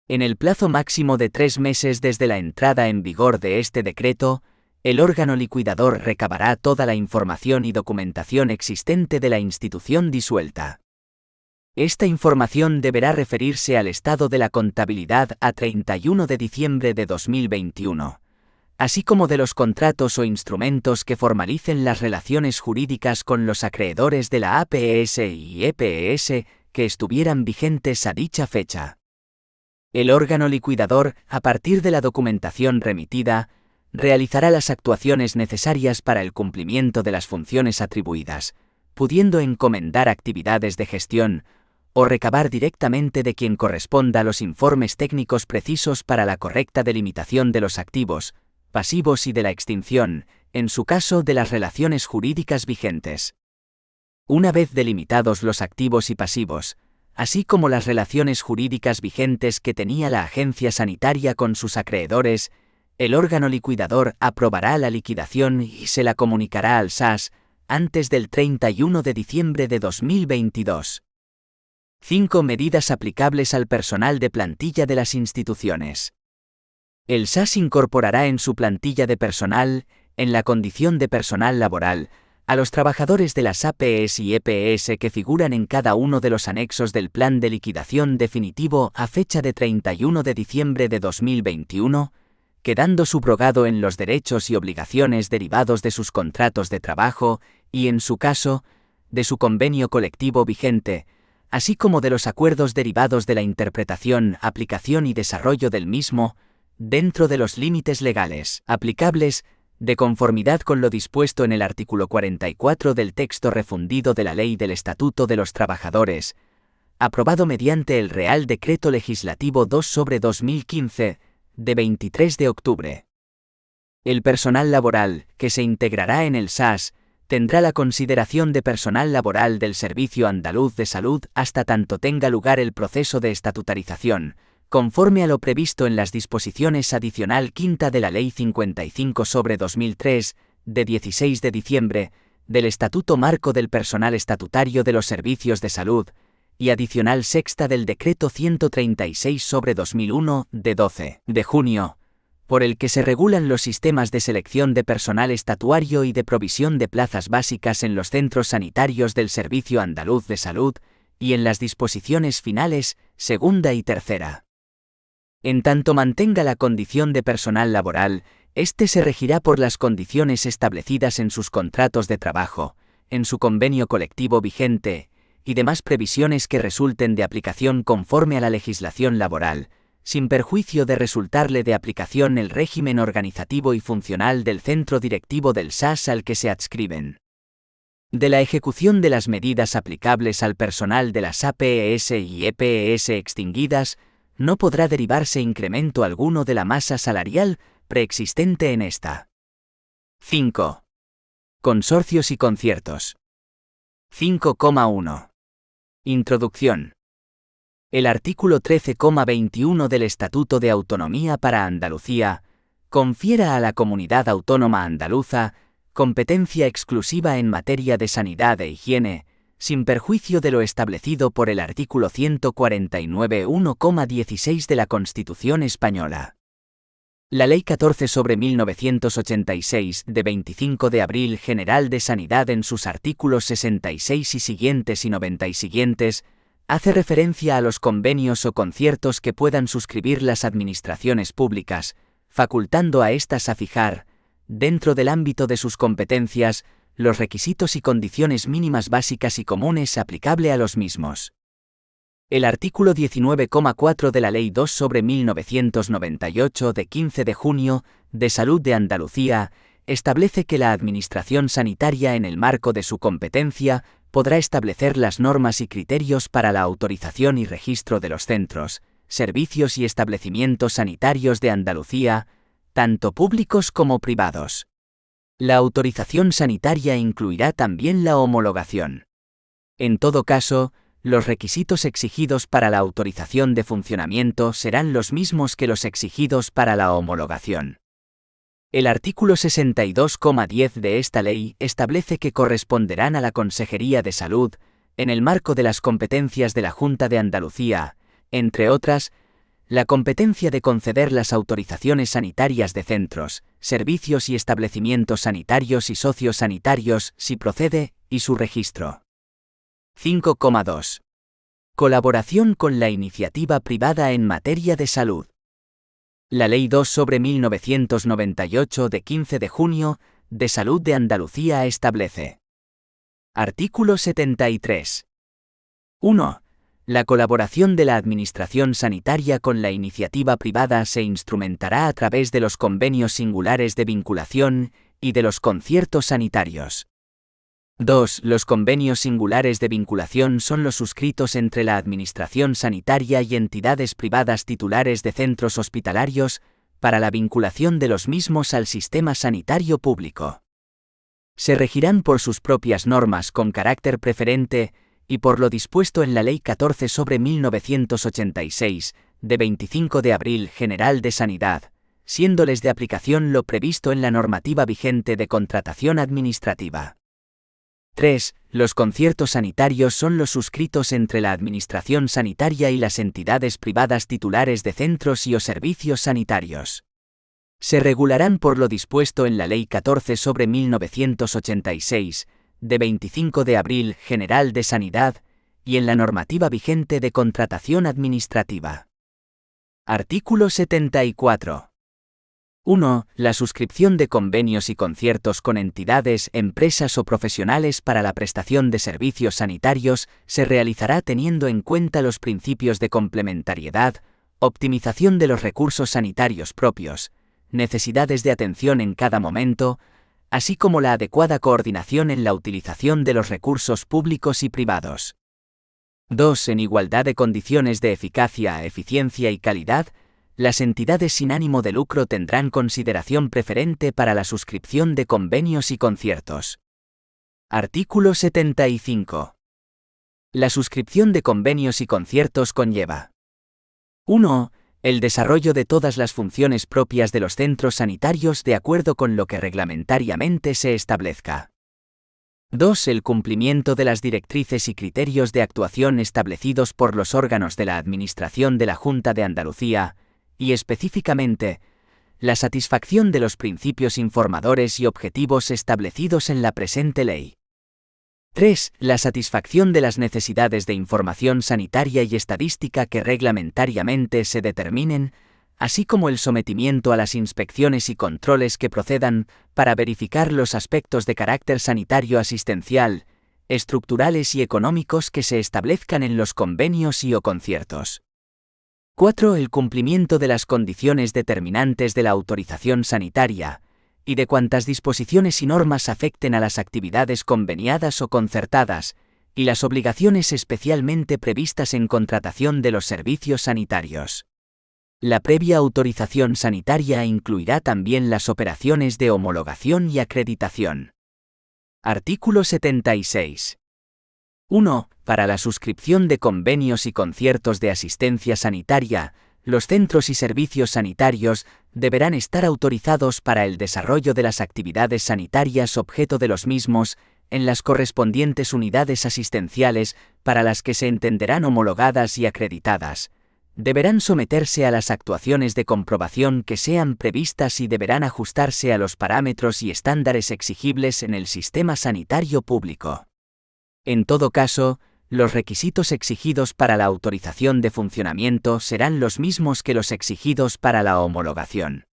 En el plazo máximo de 3 meses desde la entrada en vigor de este decreto, el órgano liquidador recabará toda la información y documentación existente de la institución disuelta. Esta información deberá referirse al estado de la contabilidad a 31 de diciembre de 2021, así como de los contratos o instrumentos que formalicen las relaciones jurídicas con los acreedores de la APES y EPES que estuvieran vigentes a dicha fecha. El órgano liquidador, a partir de la documentación remitida, realizará las actuaciones necesarias para el cumplimiento de las funciones atribuidas, pudiendo encomendar actividades de gestión o recabar directamente de quien corresponda los informes técnicos precisos para la correcta delimitación de los activos, pasivos y de la extinción, en su caso de las relaciones jurídicas vigentes. Una vez delimitados los activos y pasivos, así como las relaciones jurídicas vigentes que tenía la agencia sanitaria con sus acreedores, el órgano liquidador aprobará la liquidación y se la comunicará al SAS antes del 31 de diciembre de 2022. 5. Medidas aplicables al personal de plantilla de las instituciones. El SAS incorporará en su plantilla de personal, en la condición de personal laboral, a los trabajadores de las APES y EPES que figuran en cada uno de los anexos del plan de liquidación definitivo a fecha de 31 de diciembre de 2021, quedando subrogado en los derechos y obligaciones derivados de sus contratos de trabajo y en su caso, de su convenio colectivo vigente, así como de los acuerdos derivados de la interpretación, aplicación y desarrollo del mismo, dentro de los límites legales aplicables, de conformidad con lo dispuesto en el artículo 44 del texto refundido de la Ley del Estatuto de los Trabajadores, aprobado mediante el Real Decreto Legislativo 2/2015, de 23 de octubre. El personal laboral, que se integrará en el SAS, tendrá la consideración de personal laboral del Servicio Andaluz de Salud hasta tanto tenga lugar el proceso de estatutarización, conforme a lo previsto en las disposiciones adicional quinta de la Ley 55/2003, de 16 de diciembre, del Estatuto Marco del Personal Estatutario de los Servicios de Salud, y adicional sexta del Decreto 136/2001, de 12 de junio, por el que se regulan los sistemas de selección de personal estatuario y de provisión de plazas básicas en los centros sanitarios del Servicio Andaluz de Salud, y en las disposiciones finales, segunda y tercera. En tanto mantenga la condición de personal laboral, éste se regirá por las condiciones establecidas en sus contratos de trabajo, en su convenio colectivo vigente, y demás previsiones que resulten de aplicación conforme a la legislación laboral, sin perjuicio de resultarle de aplicación el régimen organizativo y funcional del centro directivo del SAS al que se adscriben. De la ejecución de las medidas aplicables al personal de las APES y EPES extinguidas, no podrá derivarse incremento alguno de la masa salarial preexistente en esta. 5. Consorcios y conciertos. 5,1. Introducción. El artículo 13,21 del Estatuto de Autonomía para Andalucía confiere a la Comunidad Autónoma Andaluza competencia exclusiva en materia de sanidad e higiene, sin perjuicio de lo establecido por el artículo 149.1,16 de la Constitución Española. La Ley 14/1986, de 25 de abril General de Sanidad en sus artículos 66 y siguientes y 90 y siguientes, hace referencia a los convenios o conciertos que puedan suscribir las administraciones públicas, facultando a éstas a fijar, dentro del ámbito de sus competencias, los requisitos y condiciones mínimas básicas y comunes aplicable a los mismos. El artículo 19,4 de la Ley 2/1998 de 15 de junio de Salud de Andalucía establece que la Administración Sanitaria en el marco de su competencia podrá establecer las normas y criterios para la autorización y registro de los centros, servicios y establecimientos sanitarios de Andalucía, tanto públicos como privados. La autorización sanitaria incluirá también la homologación. En todo caso, los requisitos exigidos para la autorización de funcionamiento serán los mismos que los exigidos para la homologación. El artículo 62,10 de esta ley establece que corresponderán a la Consejería de Salud, en el marco de las competencias de la Junta de Andalucía, entre otras, la competencia de conceder las autorizaciones sanitarias de centros, servicios y establecimientos sanitarios y sociosanitarios, si procede, y su registro. 5,2. Colaboración con la iniciativa privada en materia de salud. La Ley 2/1998 de 15 de junio, de Salud de Andalucía establece. Artículo 73. 1. La colaboración de la Administración Sanitaria con la iniciativa privada se instrumentará a través de los convenios singulares de vinculación y de los conciertos sanitarios. 2. Los convenios singulares de vinculación son los suscritos entre la Administración Sanitaria y entidades privadas titulares de centros hospitalarios para la vinculación de los mismos al sistema sanitario público. Se regirán por sus propias normas con carácter preferente y por lo dispuesto en la Ley 14/1986, de 25 de abril General de Sanidad, siéndoles de aplicación lo previsto en la normativa vigente de contratación administrativa. 3. Los conciertos sanitarios son los suscritos entre la Administración Sanitaria y las entidades privadas titulares de centros y o servicios sanitarios. Se regularán por lo dispuesto en la Ley 14/1986, de 25 de abril General de Sanidad, y en la normativa vigente de contratación administrativa. Artículo 74. 1. La suscripción de convenios y conciertos con entidades, empresas o profesionales para la prestación de servicios sanitarios se realizará teniendo en cuenta los principios de complementariedad, optimización de los recursos sanitarios propios, necesidades de atención en cada momento, así como la adecuada coordinación en la utilización de los recursos públicos y privados. 2. En igualdad de condiciones de eficacia, eficiencia y calidad, las entidades sin ánimo de lucro tendrán consideración preferente para la suscripción de convenios y conciertos. Artículo 75. La suscripción de convenios y conciertos conlleva 1. El desarrollo de todas las funciones propias de los centros sanitarios de acuerdo con lo que reglamentariamente se establezca. 2. El cumplimiento de las directrices y criterios de actuación establecidos por los órganos de la Administración de la Junta de Andalucía, y específicamente, la satisfacción de los principios informadores y objetivos establecidos en la presente ley. 3. La satisfacción de las necesidades de información sanitaria y estadística que reglamentariamente se determinen, así como el sometimiento a las inspecciones y controles que procedan para verificar los aspectos de carácter sanitario asistencial, estructurales y económicos que se establezcan en los convenios y o conciertos. 4. El cumplimiento de las condiciones determinantes de la autorización sanitaria, y de cuantas disposiciones y normas afecten a las actividades conveniadas o concertadas, y las obligaciones especialmente previstas en contratación de los servicios sanitarios. La previa autorización sanitaria incluirá también las operaciones de homologación y acreditación. Artículo 76. 1. Para la suscripción de convenios y conciertos de asistencia sanitaria, los centros y servicios sanitarios deberán estar autorizados para el desarrollo de las actividades sanitarias objeto de los mismos en las correspondientes unidades asistenciales para las que se entenderán homologadas y acreditadas. Deberán someterse a las actuaciones de comprobación que sean previstas y deberán ajustarse a los parámetros y estándares exigibles en el sistema sanitario público. En todo caso, los requisitos exigidos para la autorización de funcionamiento serán los mismos que los exigidos para la homologación.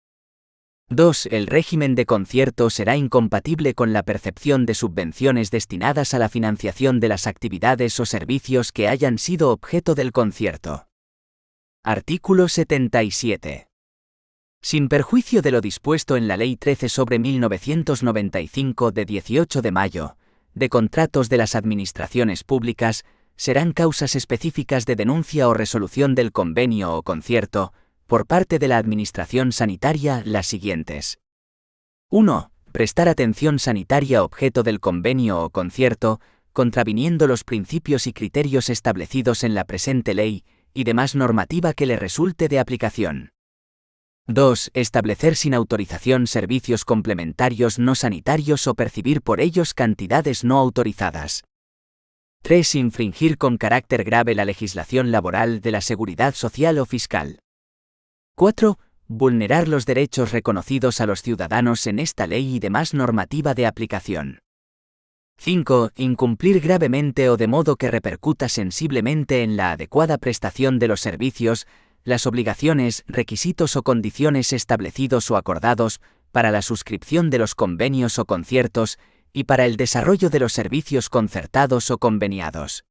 2. El régimen de concierto será incompatible con la percepción de subvenciones destinadas a la financiación de las actividades o servicios que hayan sido objeto del concierto. Artículo 77. Sin perjuicio de lo dispuesto en la Ley 13/1995 de 18 de mayo, de contratos de las administraciones públicas, serán causas específicas de denuncia o resolución del convenio o concierto, por parte de la Administración Sanitaria, las siguientes. 1. Prestar atención sanitaria objeto del convenio o concierto, contraviniendo los principios y criterios establecidos en la presente ley, y demás normativa que le resulte de aplicación. 2. Establecer sin autorización servicios complementarios no sanitarios o percibir por ellos cantidades no autorizadas. 3. Infringir con carácter grave la legislación laboral de la seguridad social o fiscal. 4. Vulnerar los derechos reconocidos a los ciudadanos en esta ley y demás normativa de aplicación. 5. Incumplir gravemente o de modo que repercuta sensiblemente en la adecuada prestación de los servicios, las obligaciones, requisitos o condiciones establecidos o acordados para la suscripción de los convenios o conciertos y para el desarrollo de los servicios concertados o conveniados.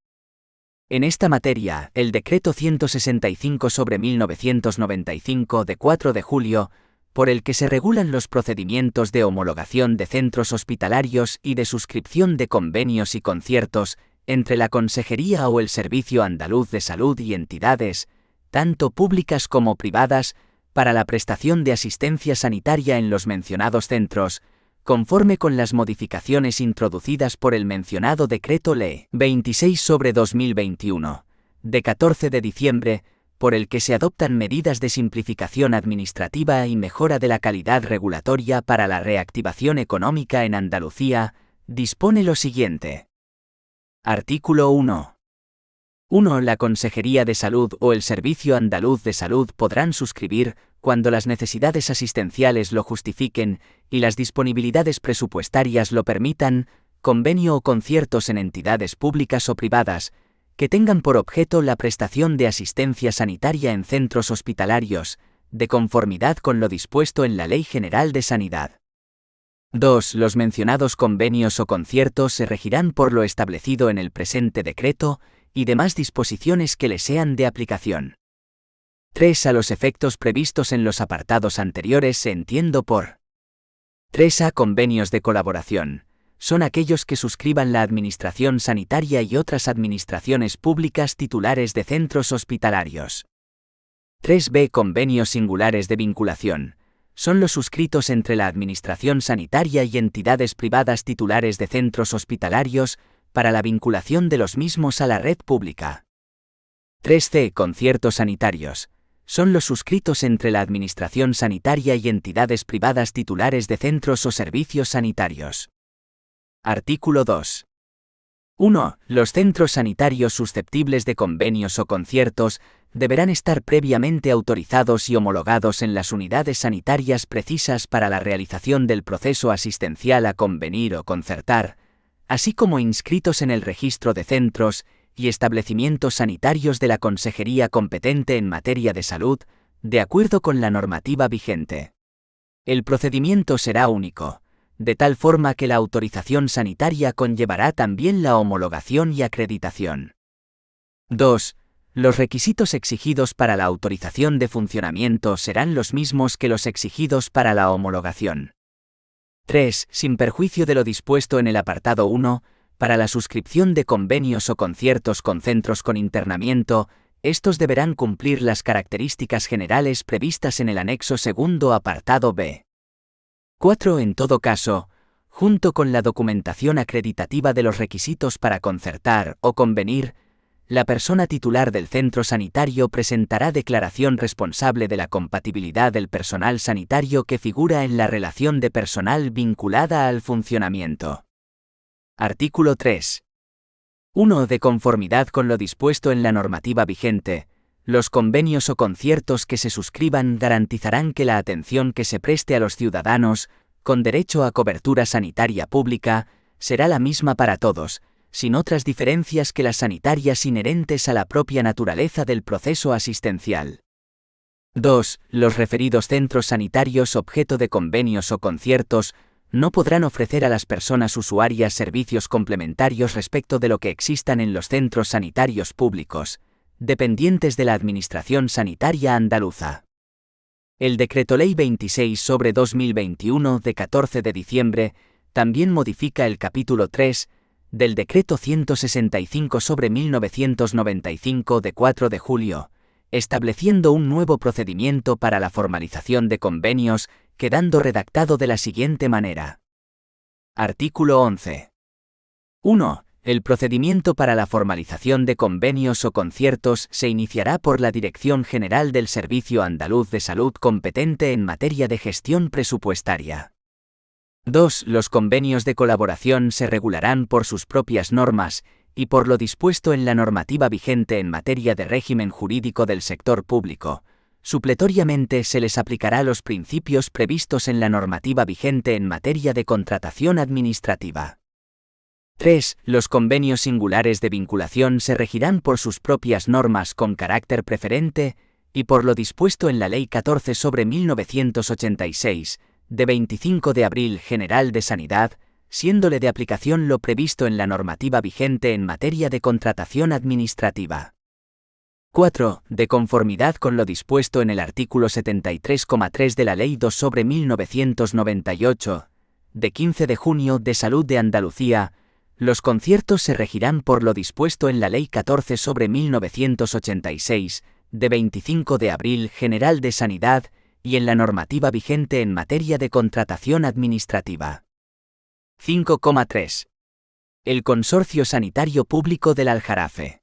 En esta materia, el Decreto 165/1995 de 4 de julio, por el que se regulan los procedimientos de homologación de centros hospitalarios y de suscripción de convenios y conciertos entre la Consejería o el Servicio Andaluz de Salud y entidades, tanto públicas como privadas, para la prestación de asistencia sanitaria en los mencionados centros, conforme con las modificaciones introducidas por el mencionado Decreto Ley 26/2021, de 14 de diciembre, por el que se adoptan medidas de simplificación administrativa y mejora de la calidad regulatoria para la reactivación económica en Andalucía, dispone lo siguiente. Artículo 1. 1. La Consejería de Salud o el Servicio Andaluz de Salud podrán suscribir, cuando las necesidades asistenciales lo justifiquen y las disponibilidades presupuestarias lo permitan, convenio o conciertos en entidades públicas o privadas, que tengan por objeto la prestación de asistencia sanitaria en centros hospitalarios, de conformidad con lo dispuesto en la Ley General de Sanidad. 2. Los mencionados convenios o conciertos se regirán por lo establecido en el presente decreto y demás disposiciones que le sean de aplicación. 3. A los efectos previstos en los apartados anteriores se entiendo por 3a. Convenios de colaboración. Son aquellos que suscriban la Administración Sanitaria y otras administraciones públicas titulares de centros hospitalarios. 3b. Convenios singulares de vinculación. Son los suscritos entre la Administración Sanitaria y entidades privadas titulares de centros hospitalarios para la vinculación de los mismos a la red pública. 3c. Conciertos sanitarios. Son los suscritos entre la Administración Sanitaria y entidades privadas titulares de centros o servicios sanitarios. Artículo 2. 1. Los centros sanitarios susceptibles de convenios o conciertos deberán estar previamente autorizados y homologados en las unidades sanitarias precisas para la realización del proceso asistencial a convenir o concertar, así como inscritos en el registro de centros y establecimientos sanitarios de la Consejería competente en materia de salud, de acuerdo con la normativa vigente. El procedimiento será único, de tal forma que la autorización sanitaria conllevará también la homologación y acreditación. 2. Los requisitos exigidos para la autorización de funcionamiento serán los mismos que los exigidos para la homologación. 3. Sin perjuicio de lo dispuesto en el apartado 1, para la suscripción de convenios o conciertos con centros con internamiento, estos deberán cumplir las características generales previstas en el anexo segundo apartado B. 4. En todo caso, junto con la documentación acreditativa de los requisitos para concertar o convenir, la persona titular del centro sanitario presentará declaración responsable de la compatibilidad del personal sanitario que figura en la relación de personal vinculada al funcionamiento. Artículo 3. 1. De conformidad con lo dispuesto en la normativa vigente, los convenios o conciertos que se suscriban garantizarán que la atención que se preste a los ciudadanos, con derecho a cobertura sanitaria pública, será la misma para todos, sin otras diferencias que las sanitarias inherentes a la propia naturaleza del proceso asistencial. 2. Los referidos centros sanitarios objeto de convenios o conciertos no podrán ofrecer a las personas usuarias servicios complementarios respecto de lo que existan en los centros sanitarios públicos, dependientes de la Administración Sanitaria Andaluza. El Decreto Ley 26/2021 de 14 de diciembre también modifica el capítulo 3 del Decreto 165/1995 de 4 de julio, estableciendo un nuevo procedimiento para la formalización de convenios, quedando redactado de la siguiente manera. Artículo 11. 1. El procedimiento para la formalización de convenios o conciertos se iniciará por la Dirección General del Servicio Andaluz de Salud competente en materia de gestión presupuestaria. 2. Los convenios de colaboración se regularán por sus propias normas y por lo dispuesto en la normativa vigente en materia de régimen jurídico del sector público. Supletoriamente se les aplicará los principios previstos en la normativa vigente en materia de contratación administrativa. 3. Los convenios singulares de vinculación se regirán por sus propias normas con carácter preferente y por lo dispuesto en la Ley 14/1986, de 25 de abril General de Sanidad, siéndole de aplicación lo previsto en la normativa vigente en materia de contratación administrativa. 4. De conformidad con lo dispuesto en el artículo 73,3 de la Ley 2/1998, de 15 de junio de Salud de Andalucía, los conciertos se regirán por lo dispuesto en la Ley 14/1986, de 25 de abril General de Sanidad, y en la normativa vigente en materia de contratación administrativa. 5,3. El Consorcio Sanitario Público del Aljarafe.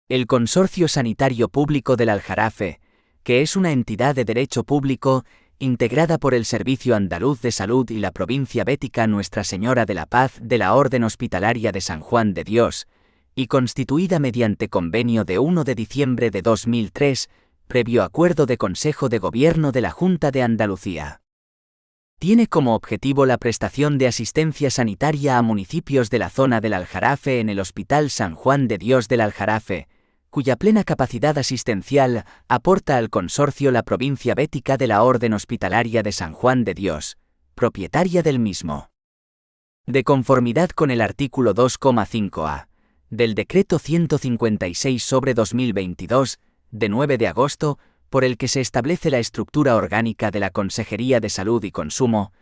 El Consorcio Sanitario Público del Aljarafe, que es una entidad de derecho público, integrada por el Servicio Andaluz de Salud y la Provincia Bética Nuestra Señora de la Paz de la Orden Hospitalaria de San Juan de Dios, y constituida mediante convenio de 1 de diciembre de 2003, previo acuerdo de Consejo de Gobierno de la Junta de Andalucía. Tiene como objetivo la prestación de asistencia sanitaria a municipios de la zona del Aljarafe en el Hospital San Juan de Dios del Aljarafe, cuya plena capacidad asistencial aporta al consorcio la provincia bética de la Orden Hospitalaria de San Juan de Dios, propietaria del mismo. De conformidad con el artículo 2,5a del Decreto 156/2022, de 9 de agosto, por el que se establece la estructura orgánica de la Consejería de Salud y Consumo,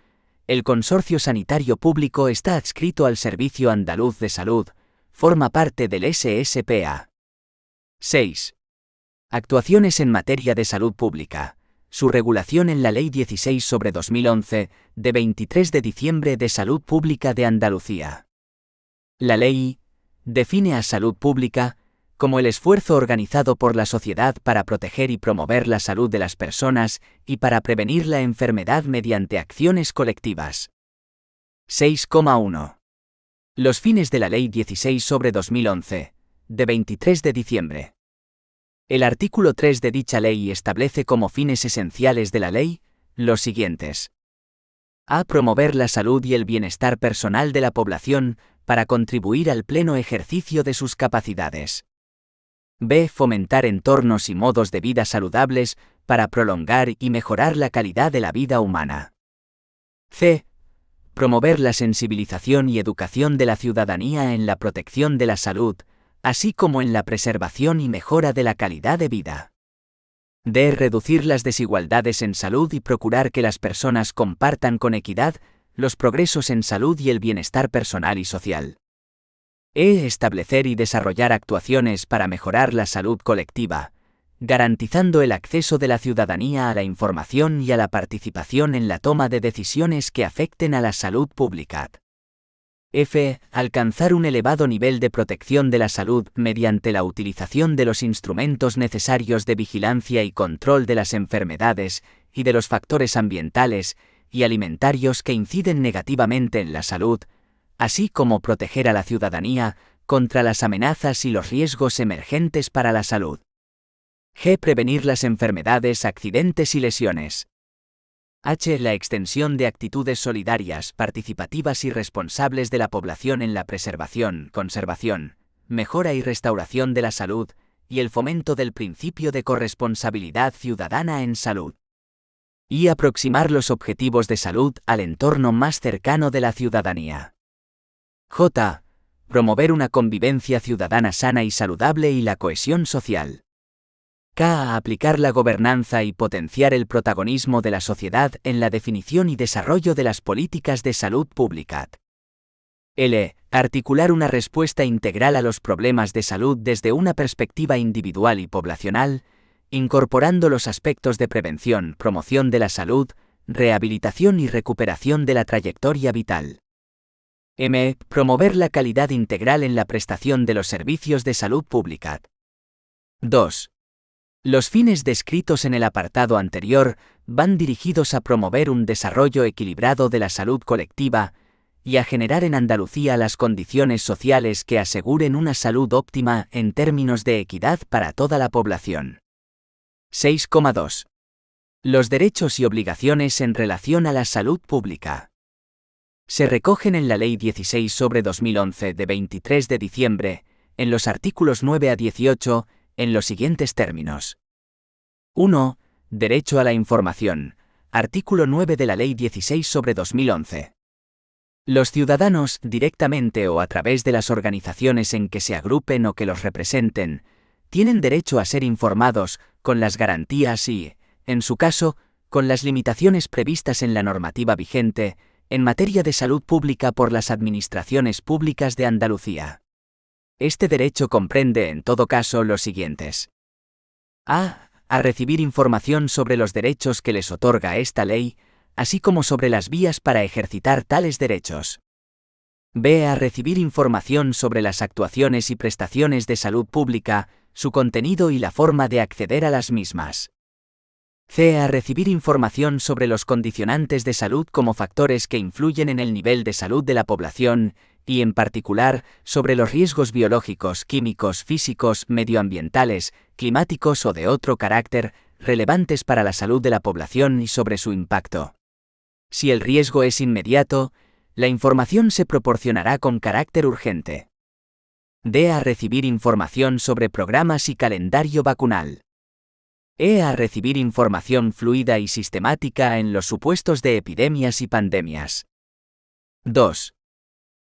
el Consorcio Sanitario Público está adscrito al Servicio Andaluz de Salud, forma parte del SSPA. 6. Actuaciones en materia de salud pública. Su regulación en la Ley 16/2011, de 23 de diciembre de Salud Pública de Andalucía. La ley define a salud pública como el esfuerzo organizado por la sociedad para proteger y promover la salud de las personas y para prevenir la enfermedad mediante acciones colectivas. 6,1. Los fines de la Ley 16/2011, de 23 de diciembre. El artículo 3 de dicha ley establece como fines esenciales de la ley los siguientes. A. Promover la salud y el bienestar personal de la población para contribuir al pleno ejercicio de sus capacidades. B. Fomentar entornos y modos de vida saludables para prolongar y mejorar la calidad de la vida humana. C. Promover la sensibilización y educación de la ciudadanía en la protección de la salud, así como en la preservación y mejora de la calidad de vida. D. Reducir las desigualdades en salud y procurar que las personas compartan con equidad los progresos en salud y el bienestar personal y social. E. Establecer y desarrollar actuaciones para mejorar la salud colectiva, garantizando el acceso de la ciudadanía a la información y a la participación en la toma de decisiones que afecten a la salud pública. F. Alcanzar un elevado nivel de protección de la salud mediante la utilización de los instrumentos necesarios de vigilancia y control de las enfermedades y de los factores ambientales y alimentarios que inciden negativamente en la salud, así como proteger a la ciudadanía contra las amenazas y los riesgos emergentes para la salud. G. Prevenir las enfermedades, accidentes y lesiones. H. La extensión de actitudes solidarias, participativas y responsables de la población en la preservación, conservación, mejora y restauración de la salud, y el fomento del principio de corresponsabilidad ciudadana en salud. Y aproximar los objetivos de salud al entorno más cercano de la ciudadanía. J. Promover una convivencia ciudadana sana y saludable y la cohesión social. K. Aplicar la gobernanza y potenciar el protagonismo de la sociedad en la definición y desarrollo de las políticas de salud pública. L. Articular una respuesta integral a los problemas de salud desde una perspectiva individual y poblacional, incorporando los aspectos de prevención, promoción de la salud, rehabilitación y recuperación de la trayectoria vital. M. Promover la calidad integral en la prestación de los servicios de salud pública. 2. Los fines descritos en el apartado anterior van dirigidos a promover un desarrollo equilibrado de la salud colectiva y a generar en Andalucía las condiciones sociales que aseguren una salud óptima en términos de equidad para toda la población. 6,2. Los derechos y obligaciones en relación a la salud pública. Se recogen en la Ley 16/2011 de 23 de diciembre, en los artículos 9 a 18, en los siguientes términos. 1. Derecho a la información. Artículo 9 de la Ley 16/2011. Los ciudadanos, directamente o a través de las organizaciones en que se agrupen o que los representen, tienen derecho a ser informados, con las garantías y, en su caso, con las limitaciones previstas en la normativa vigente, en materia de salud pública por las administraciones públicas de Andalucía. Este derecho comprende en todo caso los siguientes. A recibir información sobre los derechos que les otorga esta ley, así como sobre las vías para ejercitar tales derechos. B. A recibir información sobre las actuaciones y prestaciones de salud pública, su contenido y la forma de acceder a las mismas. C. A recibir información sobre los condicionantes de salud como factores que influyen en el nivel de salud de la población, y en particular, sobre los riesgos biológicos, químicos, físicos, medioambientales, climáticos o de otro carácter, relevantes para la salud de la población y sobre su impacto. Si el riesgo es inmediato, la información se proporcionará con carácter urgente. D. A recibir información sobre programas y calendario vacunal. E. A recibir información fluida y sistemática en los supuestos de epidemias y pandemias. 2.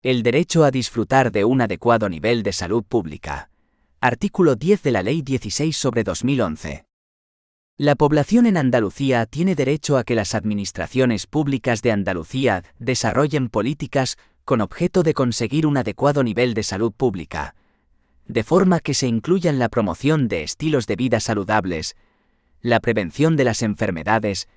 El derecho a disfrutar de un adecuado nivel de salud pública. Artículo 10 de la Ley 16/2011. La población en Andalucía tiene derecho a que las administraciones públicas de Andalucía desarrollen políticas con objeto de conseguir un adecuado nivel de salud pública, de forma que se incluyan la promoción de estilos de vida saludables, la prevención de las enfermedades,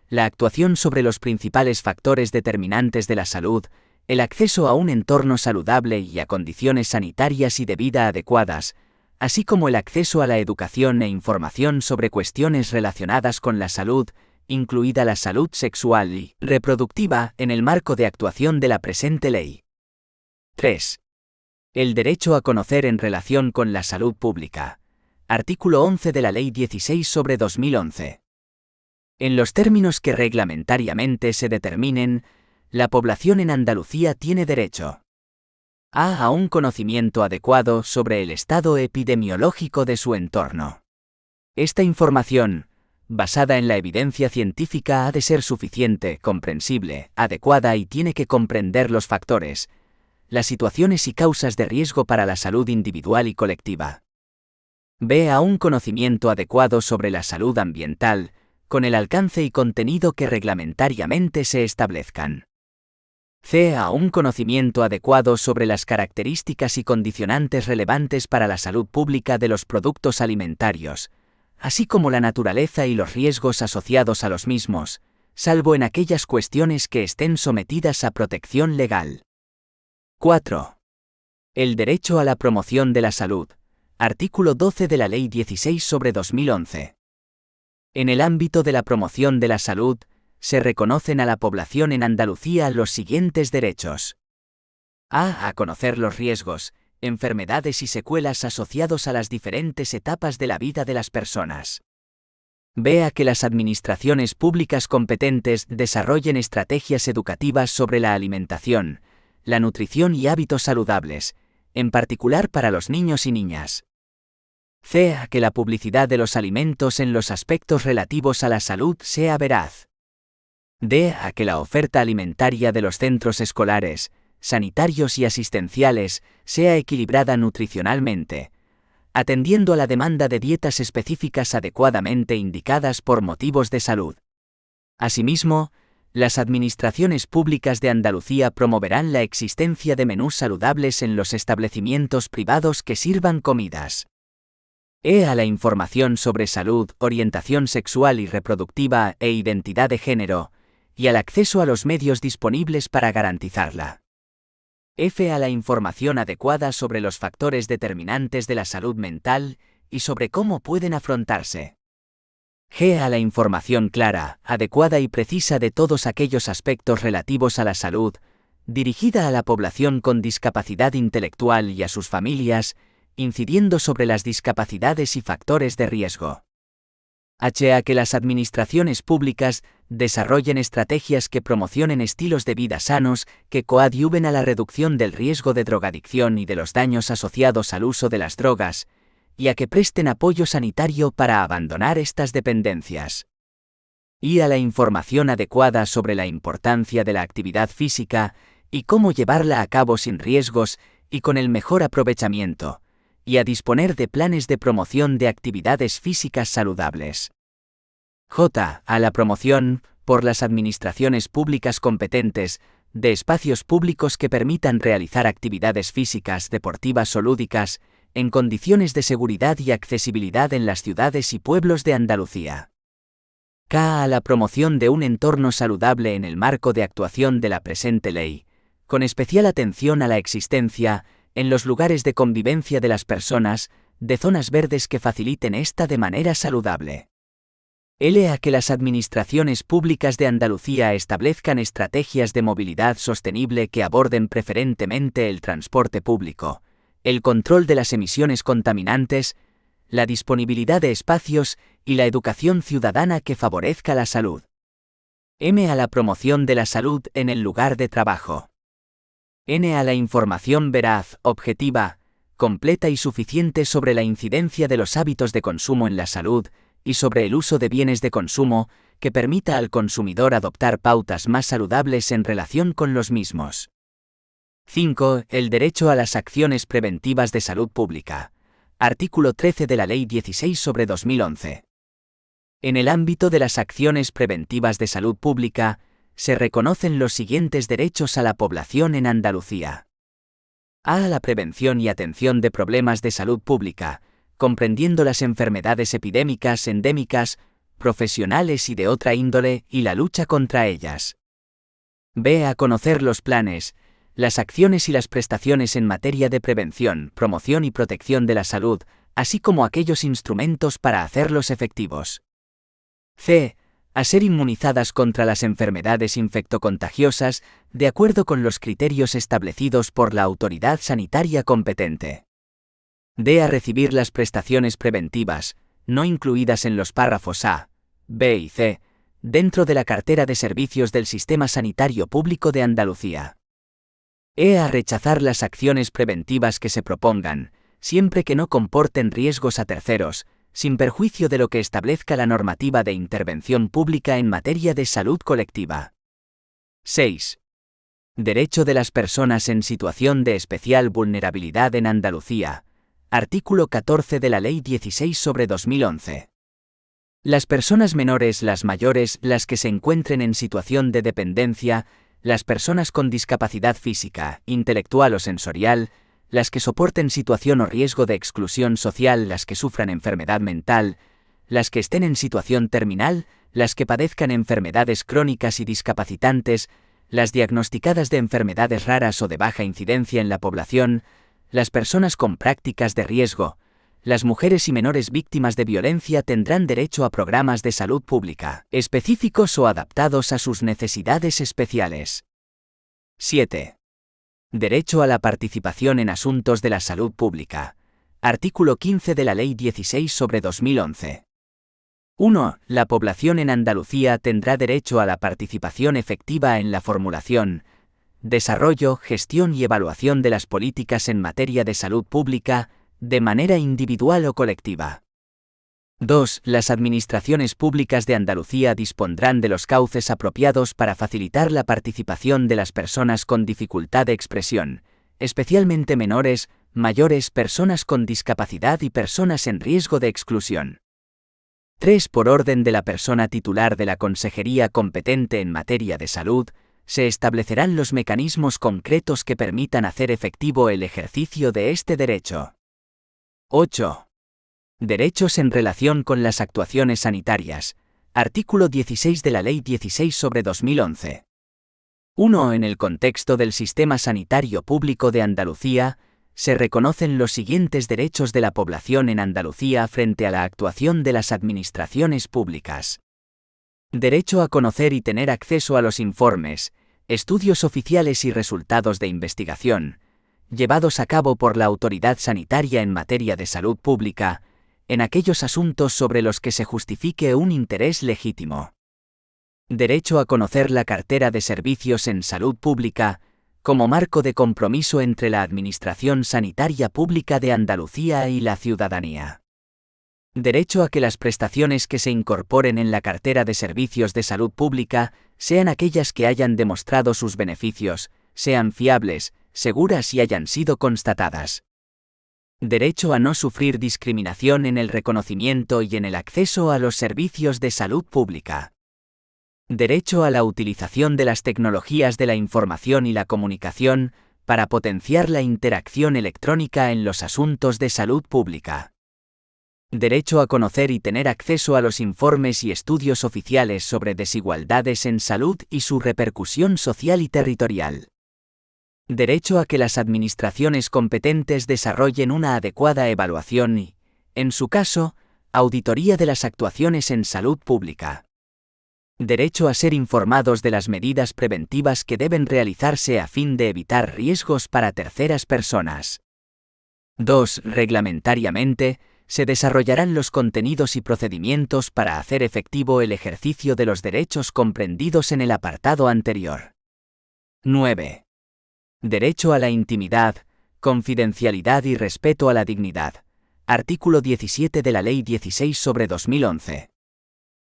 la actuación sobre los principales factores determinantes de la salud, el acceso a un entorno saludable y a condiciones sanitarias y de vida adecuadas, así como el acceso a la educación e información sobre cuestiones relacionadas con la salud, incluida la salud sexual y reproductiva, en el marco de actuación de la presente ley. 3. El derecho a conocer en relación con la salud pública. Artículo 11 de la Ley 16/2011. En los términos que reglamentariamente se determinen, la población en Andalucía tiene derecho a un conocimiento adecuado sobre el estado epidemiológico de su entorno. Esta información, basada en la evidencia científica, ha de ser suficiente, comprensible, adecuada y tiene que comprender los factores, las situaciones y causas de riesgo para la salud individual y colectiva. B. A un conocimiento adecuado sobre la salud ambiental, con el alcance y contenido que reglamentariamente se establezcan. C. A un conocimiento adecuado sobre las características y condicionantes relevantes para la salud pública de los productos alimentarios, así como la naturaleza y los riesgos asociados a los mismos, salvo en aquellas cuestiones que estén sometidas a protección legal. 4. El derecho a la promoción de la salud. Artículo 12 de la Ley 16/2011. En el ámbito de la promoción de la salud, se reconocen a la población en Andalucía los siguientes derechos. A conocer los riesgos, enfermedades y secuelas asociados a las diferentes etapas de la vida de las personas. B. A que las administraciones públicas competentes desarrollen estrategias educativas sobre la alimentación, la nutrición y hábitos saludables, en particular para los niños y niñas. C. A que la publicidad de los alimentos en los aspectos relativos a la salud sea veraz. D. A que la oferta alimentaria de los centros escolares, sanitarios y asistenciales sea equilibrada nutricionalmente, atendiendo a la demanda de dietas específicas adecuadamente indicadas por motivos de salud. Asimismo, las administraciones públicas de Andalucía promoverán la existencia de menús saludables en los establecimientos privados que sirvan comidas. E. A la información sobre salud, orientación sexual y reproductiva e identidad de género, y al acceso a los medios disponibles para garantizarla. F. A la información adecuada sobre los factores determinantes de la salud mental y sobre cómo pueden afrontarse. G. A la información clara, adecuada y precisa de todos aquellos aspectos relativos a la salud, dirigida a la población con discapacidad intelectual y a sus familias, incidiendo sobre las discapacidades y factores de riesgo. H. A que las administraciones públicas desarrollen estrategias que promocionen estilos de vida sanos que coadyuven a la reducción del riesgo de drogadicción y de los daños asociados al uso de las drogas, y a que presten apoyo sanitario para abandonar estas dependencias. Y a la información adecuada sobre la importancia de la actividad física y cómo llevarla a cabo sin riesgos y con el mejor aprovechamiento, y a disponer de planes de promoción de actividades físicas saludables. J. A la promoción, por las administraciones públicas competentes, de espacios públicos que permitan realizar actividades físicas, deportivas o lúdicas, en condiciones de seguridad y accesibilidad en las ciudades y pueblos de Andalucía. K. A la promoción de un entorno saludable en el marco de actuación de la presente ley, con especial atención a la existencia, en los lugares de convivencia de las personas, de zonas verdes que faciliten esta de manera saludable. L. A que las administraciones públicas de Andalucía establezcan estrategias de movilidad sostenible que aborden preferentemente el transporte público, el control de las emisiones contaminantes, la disponibilidad de espacios y la educación ciudadana que favorezca la salud. M. A la promoción de la salud en el lugar de trabajo. N. A la información veraz, objetiva, completa y suficiente sobre la incidencia de los hábitos de consumo en la salud y sobre el uso de bienes de consumo, que permita al consumidor adoptar pautas más saludables en relación con los mismos. 5. El derecho a las acciones preventivas de salud pública. Artículo 13 de la Ley 16/2011. En el ámbito de las acciones preventivas de salud pública, se reconocen los siguientes derechos a la población en Andalucía. A la prevención y atención de problemas de salud pública, comprendiendo las enfermedades epidémicas, endémicas, profesionales y de otra índole, y la lucha contra ellas. B. A conocer los planes, las acciones y las prestaciones en materia de prevención, promoción y protección de la salud, así como aquellos instrumentos para hacerlos efectivos. C. A ser inmunizadas contra las enfermedades infectocontagiosas, de acuerdo con los criterios establecidos por la autoridad sanitaria competente. D. A recibir las prestaciones preventivas, no incluidas en los párrafos A, B y C, dentro de la cartera de servicios del Sistema Sanitario Público de Andalucía. E. A rechazar las acciones preventivas que se propongan, siempre que no comporten riesgos a terceros, sin perjuicio de lo que establezca la normativa de intervención pública en materia de salud colectiva. 6. Derecho de las personas en situación de especial vulnerabilidad en Andalucía. Artículo 14 de la Ley 16/2011. Las personas menores, las mayores, las que se encuentren en situación de dependencia, las personas con discapacidad física, intelectual o sensorial, las que soporten situación o riesgo de exclusión social, las que sufran enfermedad mental, las que estén en situación terminal, las que padezcan enfermedades crónicas y discapacitantes, las diagnosticadas de enfermedades raras o de baja incidencia en la población, las personas con prácticas de riesgo, las mujeres y menores víctimas de violencia tendrán derecho a programas de salud pública, específicos o adaptados a sus necesidades especiales. 7. Derecho a la participación en asuntos de la salud pública. Artículo 15 de la Ley 16/2011. 1. La población en Andalucía tendrá derecho a la participación efectiva en la formulación, desarrollo, gestión y evaluación de las políticas en materia de salud pública, de manera individual o colectiva. 2. Las administraciones públicas de Andalucía dispondrán de los cauces apropiados para facilitar la participación de las personas con dificultad de expresión, especialmente menores, mayores, personas con discapacidad y personas en riesgo de exclusión. 3. Por orden de la persona titular de la consejería competente en materia de salud, se establecerán los mecanismos concretos que permitan hacer efectivo el ejercicio de este derecho. 8. Derechos en relación con las actuaciones sanitarias. Artículo 16 de la Ley 16/2011. 1. En el contexto del Sistema Sanitario Público de Andalucía, se reconocen los siguientes derechos de la población en Andalucía frente a la actuación de las administraciones públicas. Derecho a conocer y tener acceso a los informes, estudios oficiales y resultados de investigación, llevados a cabo por la autoridad sanitaria en materia de salud pública, en aquellos asuntos sobre los que se justifique un interés legítimo. Derecho a conocer la cartera de servicios en salud pública, como marco de compromiso entre la Administración Sanitaria Pública de Andalucía y la ciudadanía. Derecho a que las prestaciones que se incorporen en la cartera de servicios de salud pública sean aquellas que hayan demostrado sus beneficios, sean fiables, seguras y hayan sido constatadas. Derecho a no sufrir discriminación en el reconocimiento y en el acceso a los servicios de salud pública. Derecho a la utilización de las tecnologías de la información y la comunicación para potenciar la interacción electrónica en los asuntos de salud pública. Derecho a conocer y tener acceso a los informes y estudios oficiales sobre desigualdades en salud y su repercusión social y territorial. Derecho a que las administraciones competentes desarrollen una adecuada evaluación y, en su caso, auditoría de las actuaciones en salud pública. Derecho a ser informados de las medidas preventivas que deben realizarse a fin de evitar riesgos para terceras personas. 2. Reglamentariamente, se desarrollarán los contenidos y procedimientos para hacer efectivo el ejercicio de los derechos comprendidos en el apartado anterior. 9. Derecho a la intimidad, Confidencialidad y respeto a la dignidad. Artículo 17 de la Ley 16/2011.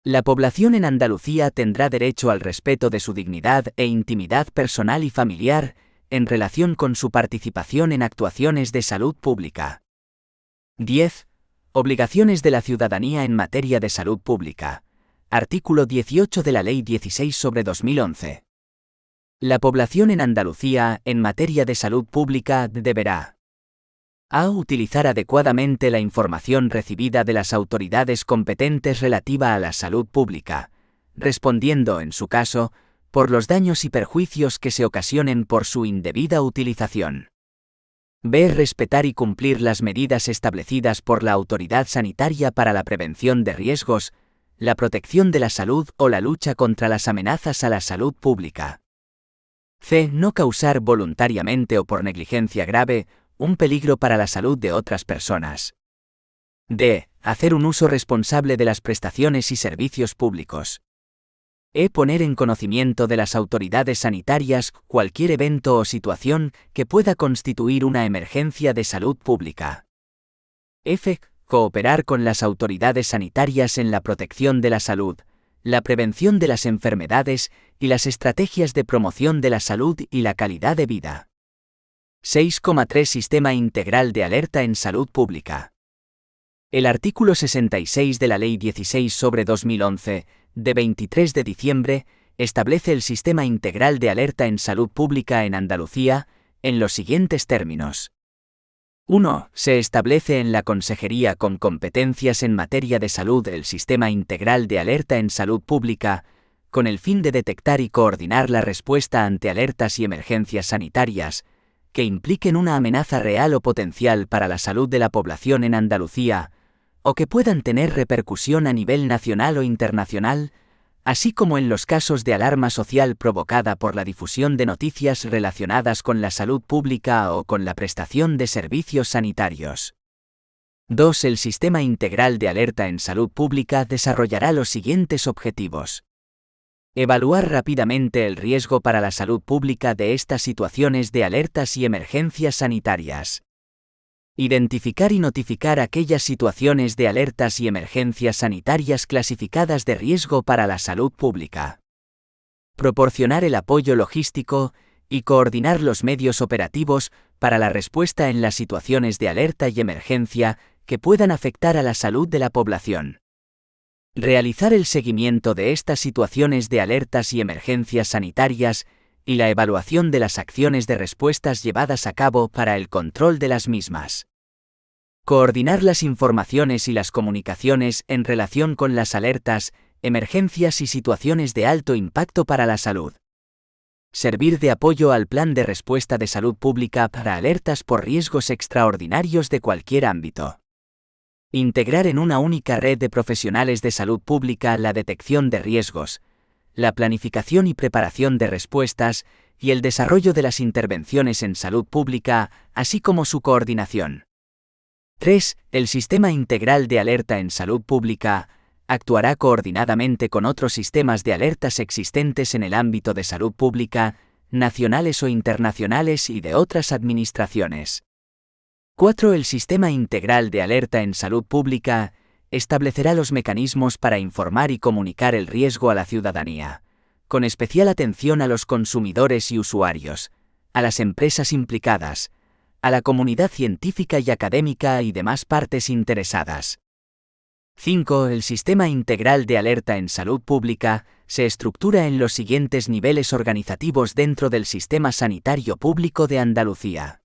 La población en Andalucía tendrá derecho al respeto de su dignidad e intimidad personal y familiar, en relación con su participación en actuaciones de salud pública. 10. Obligaciones de la ciudadanía en materia de salud pública. Artículo 18 de la Ley 16/2011. La población en Andalucía, en materia de salud pública, deberá: a. Utilizar adecuadamente la información recibida de las autoridades competentes relativa a la salud pública, respondiendo, en su caso, por los daños y perjuicios que se ocasionen por su indebida utilización. b. Respetar y cumplir las medidas establecidas por la autoridad sanitaria para la prevención de riesgos, la protección de la salud o la lucha contra las amenazas a la salud pública. c. No causar voluntariamente o por negligencia grave un peligro para la salud de otras personas. d. Hacer un uso responsable de las prestaciones y servicios públicos. e. Poner en conocimiento de las autoridades sanitarias cualquier evento o situación que pueda constituir una emergencia de salud pública. f. Cooperar con las autoridades sanitarias en la protección de la salud, la prevención de las enfermedades y las estrategias de promoción de la salud y la calidad de vida. 6,3 Sistema Integral de Alerta en Salud Pública. El artículo 66 de la Ley 16/2011, de 23 de diciembre, establece el Sistema Integral de Alerta en Salud Pública en Andalucía, en los siguientes términos. 1. Se establece en la Consejería con competencias en materia de salud el Sistema Integral de Alerta en Salud Pública, con el fin de detectar y coordinar la respuesta ante alertas y emergencias sanitarias, que impliquen una amenaza real o potencial para la salud de la población en Andalucía, o que puedan tener repercusión a nivel nacional o internacional, así como en los casos de alarma social provocada por la difusión de noticias relacionadas con la salud pública o con la prestación de servicios sanitarios. 2. El Sistema Integral de Alerta en Salud Pública desarrollará los siguientes objetivos. Evaluar rápidamente el riesgo para la salud pública de estas situaciones de alertas y emergencias sanitarias. Identificar y notificar aquellas situaciones de alertas y emergencias sanitarias clasificadas de riesgo para la salud pública. Proporcionar el apoyo logístico y coordinar los medios operativos para la respuesta en las situaciones de alerta y emergencia que puedan afectar a la salud de la población. Realizar el seguimiento de estas situaciones de alertas y emergencias sanitarias y la evaluación de las acciones de respuestas llevadas a cabo para el control de las mismas. Coordinar las informaciones y las comunicaciones en relación con las alertas, emergencias y situaciones de alto impacto para la salud. Servir de apoyo al plan de respuesta de salud pública para alertas por riesgos extraordinarios de cualquier ámbito. Integrar en una única red de profesionales de salud pública la detección de riesgos, la planificación y preparación de respuestas y el desarrollo de las intervenciones en salud pública, así como su coordinación. 3. El Sistema Integral de Alerta en Salud Pública actuará coordinadamente con otros sistemas de alertas existentes en el ámbito de salud pública, nacionales o internacionales y de otras administraciones. 4. El Sistema Integral de Alerta en Salud Pública establecerá los mecanismos para informar y comunicar el riesgo a la ciudadanía, con especial atención a los consumidores y usuarios, a las empresas implicadas, a la comunidad científica y académica y demás partes interesadas. 5. El Sistema Integral de Alerta en Salud Pública se estructura en los siguientes niveles organizativos dentro del Sistema Sanitario Público de Andalucía.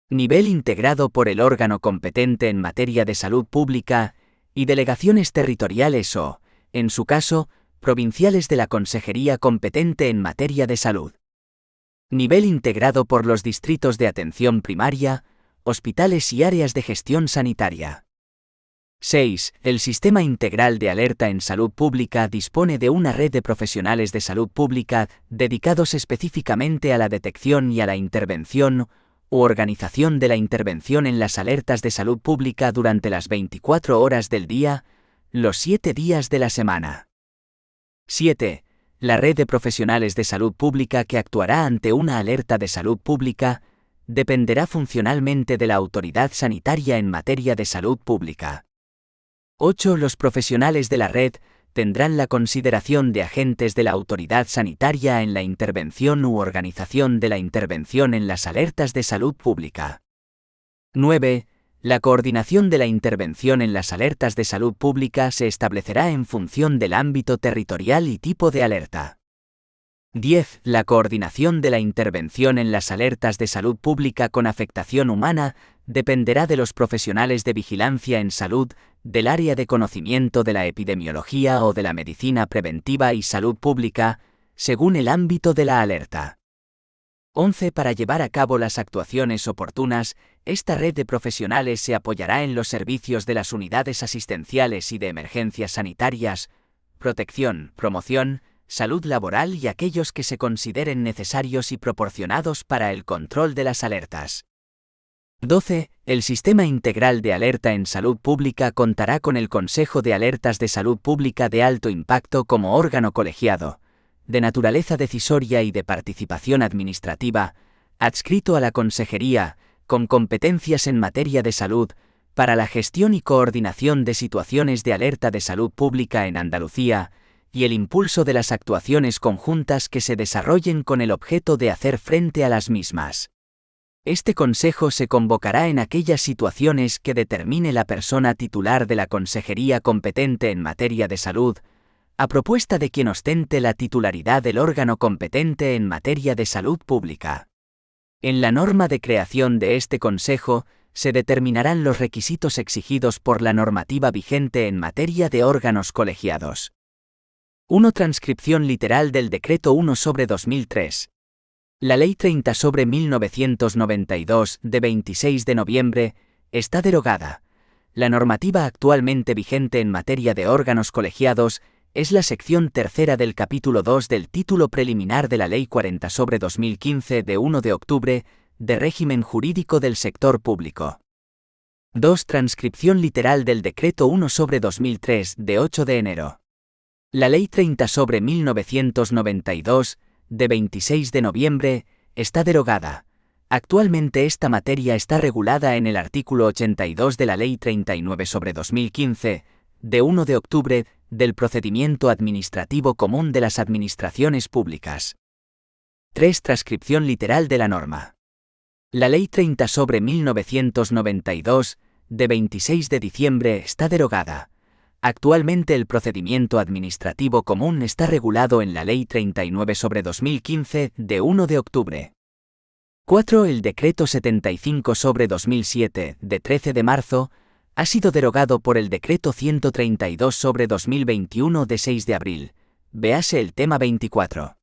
Nivel integrado por el órgano competente en materia de salud pública y delegaciones territoriales o, en su caso, provinciales de la Consejería competente en materia de salud. Nivel integrado por los distritos de atención primaria, hospitales y áreas de gestión sanitaria. 6. El Sistema Integral de Alerta en Salud Pública dispone de una red de profesionales de salud pública dedicados específicamente a la detección y a la intervención u organización de la intervención en las alertas de salud pública durante las 24 horas del día, los 7 días de la semana. 7. La red de profesionales de salud pública que actuará ante una alerta de salud pública dependerá funcionalmente de la autoridad sanitaria en materia de salud pública. 8. Los profesionales de la red tendrán la consideración de agentes de la autoridad sanitaria en la intervención u organización de la intervención en las alertas de salud pública. 9. La coordinación de la intervención en las alertas de salud pública se establecerá en función del ámbito territorial y tipo de alerta. 10. La coordinación de la intervención en las alertas de salud pública con afectación humana dependerá de los profesionales de vigilancia en salud, del área de conocimiento de la epidemiología o de la medicina preventiva y salud pública, según el ámbito de la alerta. 11. Para llevar a cabo las actuaciones oportunas, esta red de profesionales se apoyará en los servicios de las unidades asistenciales y de emergencias sanitarias, protección, promoción, salud laboral y aquellos que se consideren necesarios y proporcionados para el control de las alertas. 12. El Sistema Integral de Alerta en Salud Pública contará con el Consejo de Alertas de Salud Pública de Alto Impacto como órgano colegiado, de naturaleza decisoria y de participación administrativa, adscrito a la Consejería, con competencias en materia de salud, para la gestión y coordinación de situaciones de alerta de salud pública en Andalucía, y el impulso de las actuaciones conjuntas que se desarrollen con el objeto de hacer frente a las mismas. Este consejo se convocará en aquellas situaciones que determine la persona titular de la consejería competente en materia de salud, a propuesta de quien ostente la titularidad del órgano competente en materia de salud pública. En la norma de creación de este consejo, se determinarán los requisitos exigidos por la normativa vigente en materia de órganos colegiados. 1. Transcripción literal del Decreto 1/2003. La Ley 30/1992, de 26 de noviembre, está derogada. La normativa actualmente vigente en materia de órganos colegiados es la sección tercera del capítulo 2 del título preliminar de la Ley 40/2015 de 1 de octubre, de régimen jurídico del sector público. 2. Transcripción literal del Decreto 1/2003, de 8 de enero. La Ley 30/1992, de 26 de noviembre, está derogada. Actualmente esta materia está regulada en el artículo 82 de la Ley 39/2015, de 1 de octubre, del Procedimiento Administrativo Común de las Administraciones Públicas. 3. Transcripción literal de la norma. La Ley 30/1992, de 26 de diciembre, está derogada. Actualmente el procedimiento administrativo común está regulado en la Ley 39/2015, de 1 de octubre. 4. El Decreto 75/2007, de 13 de marzo, ha sido derogado por el Decreto 132/2021, de 6 de abril. Véase el tema 24.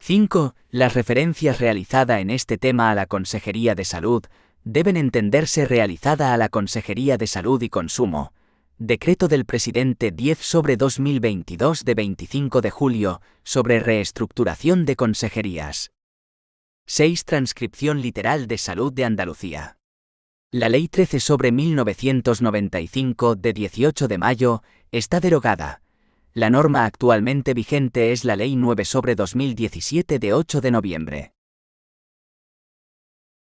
5. Las referencias realizadas en este tema a la Consejería de Salud deben entenderse realizada a la Consejería de Salud y Consumo. Decreto del Presidente 10/2022 de 25 de julio, sobre reestructuración de consejerías. 6. Transcripción literal de Salud de Andalucía. La Ley 13/1995 de 18 de mayo está derogada. La norma actualmente vigente es la Ley 9/2017 de 8 de noviembre.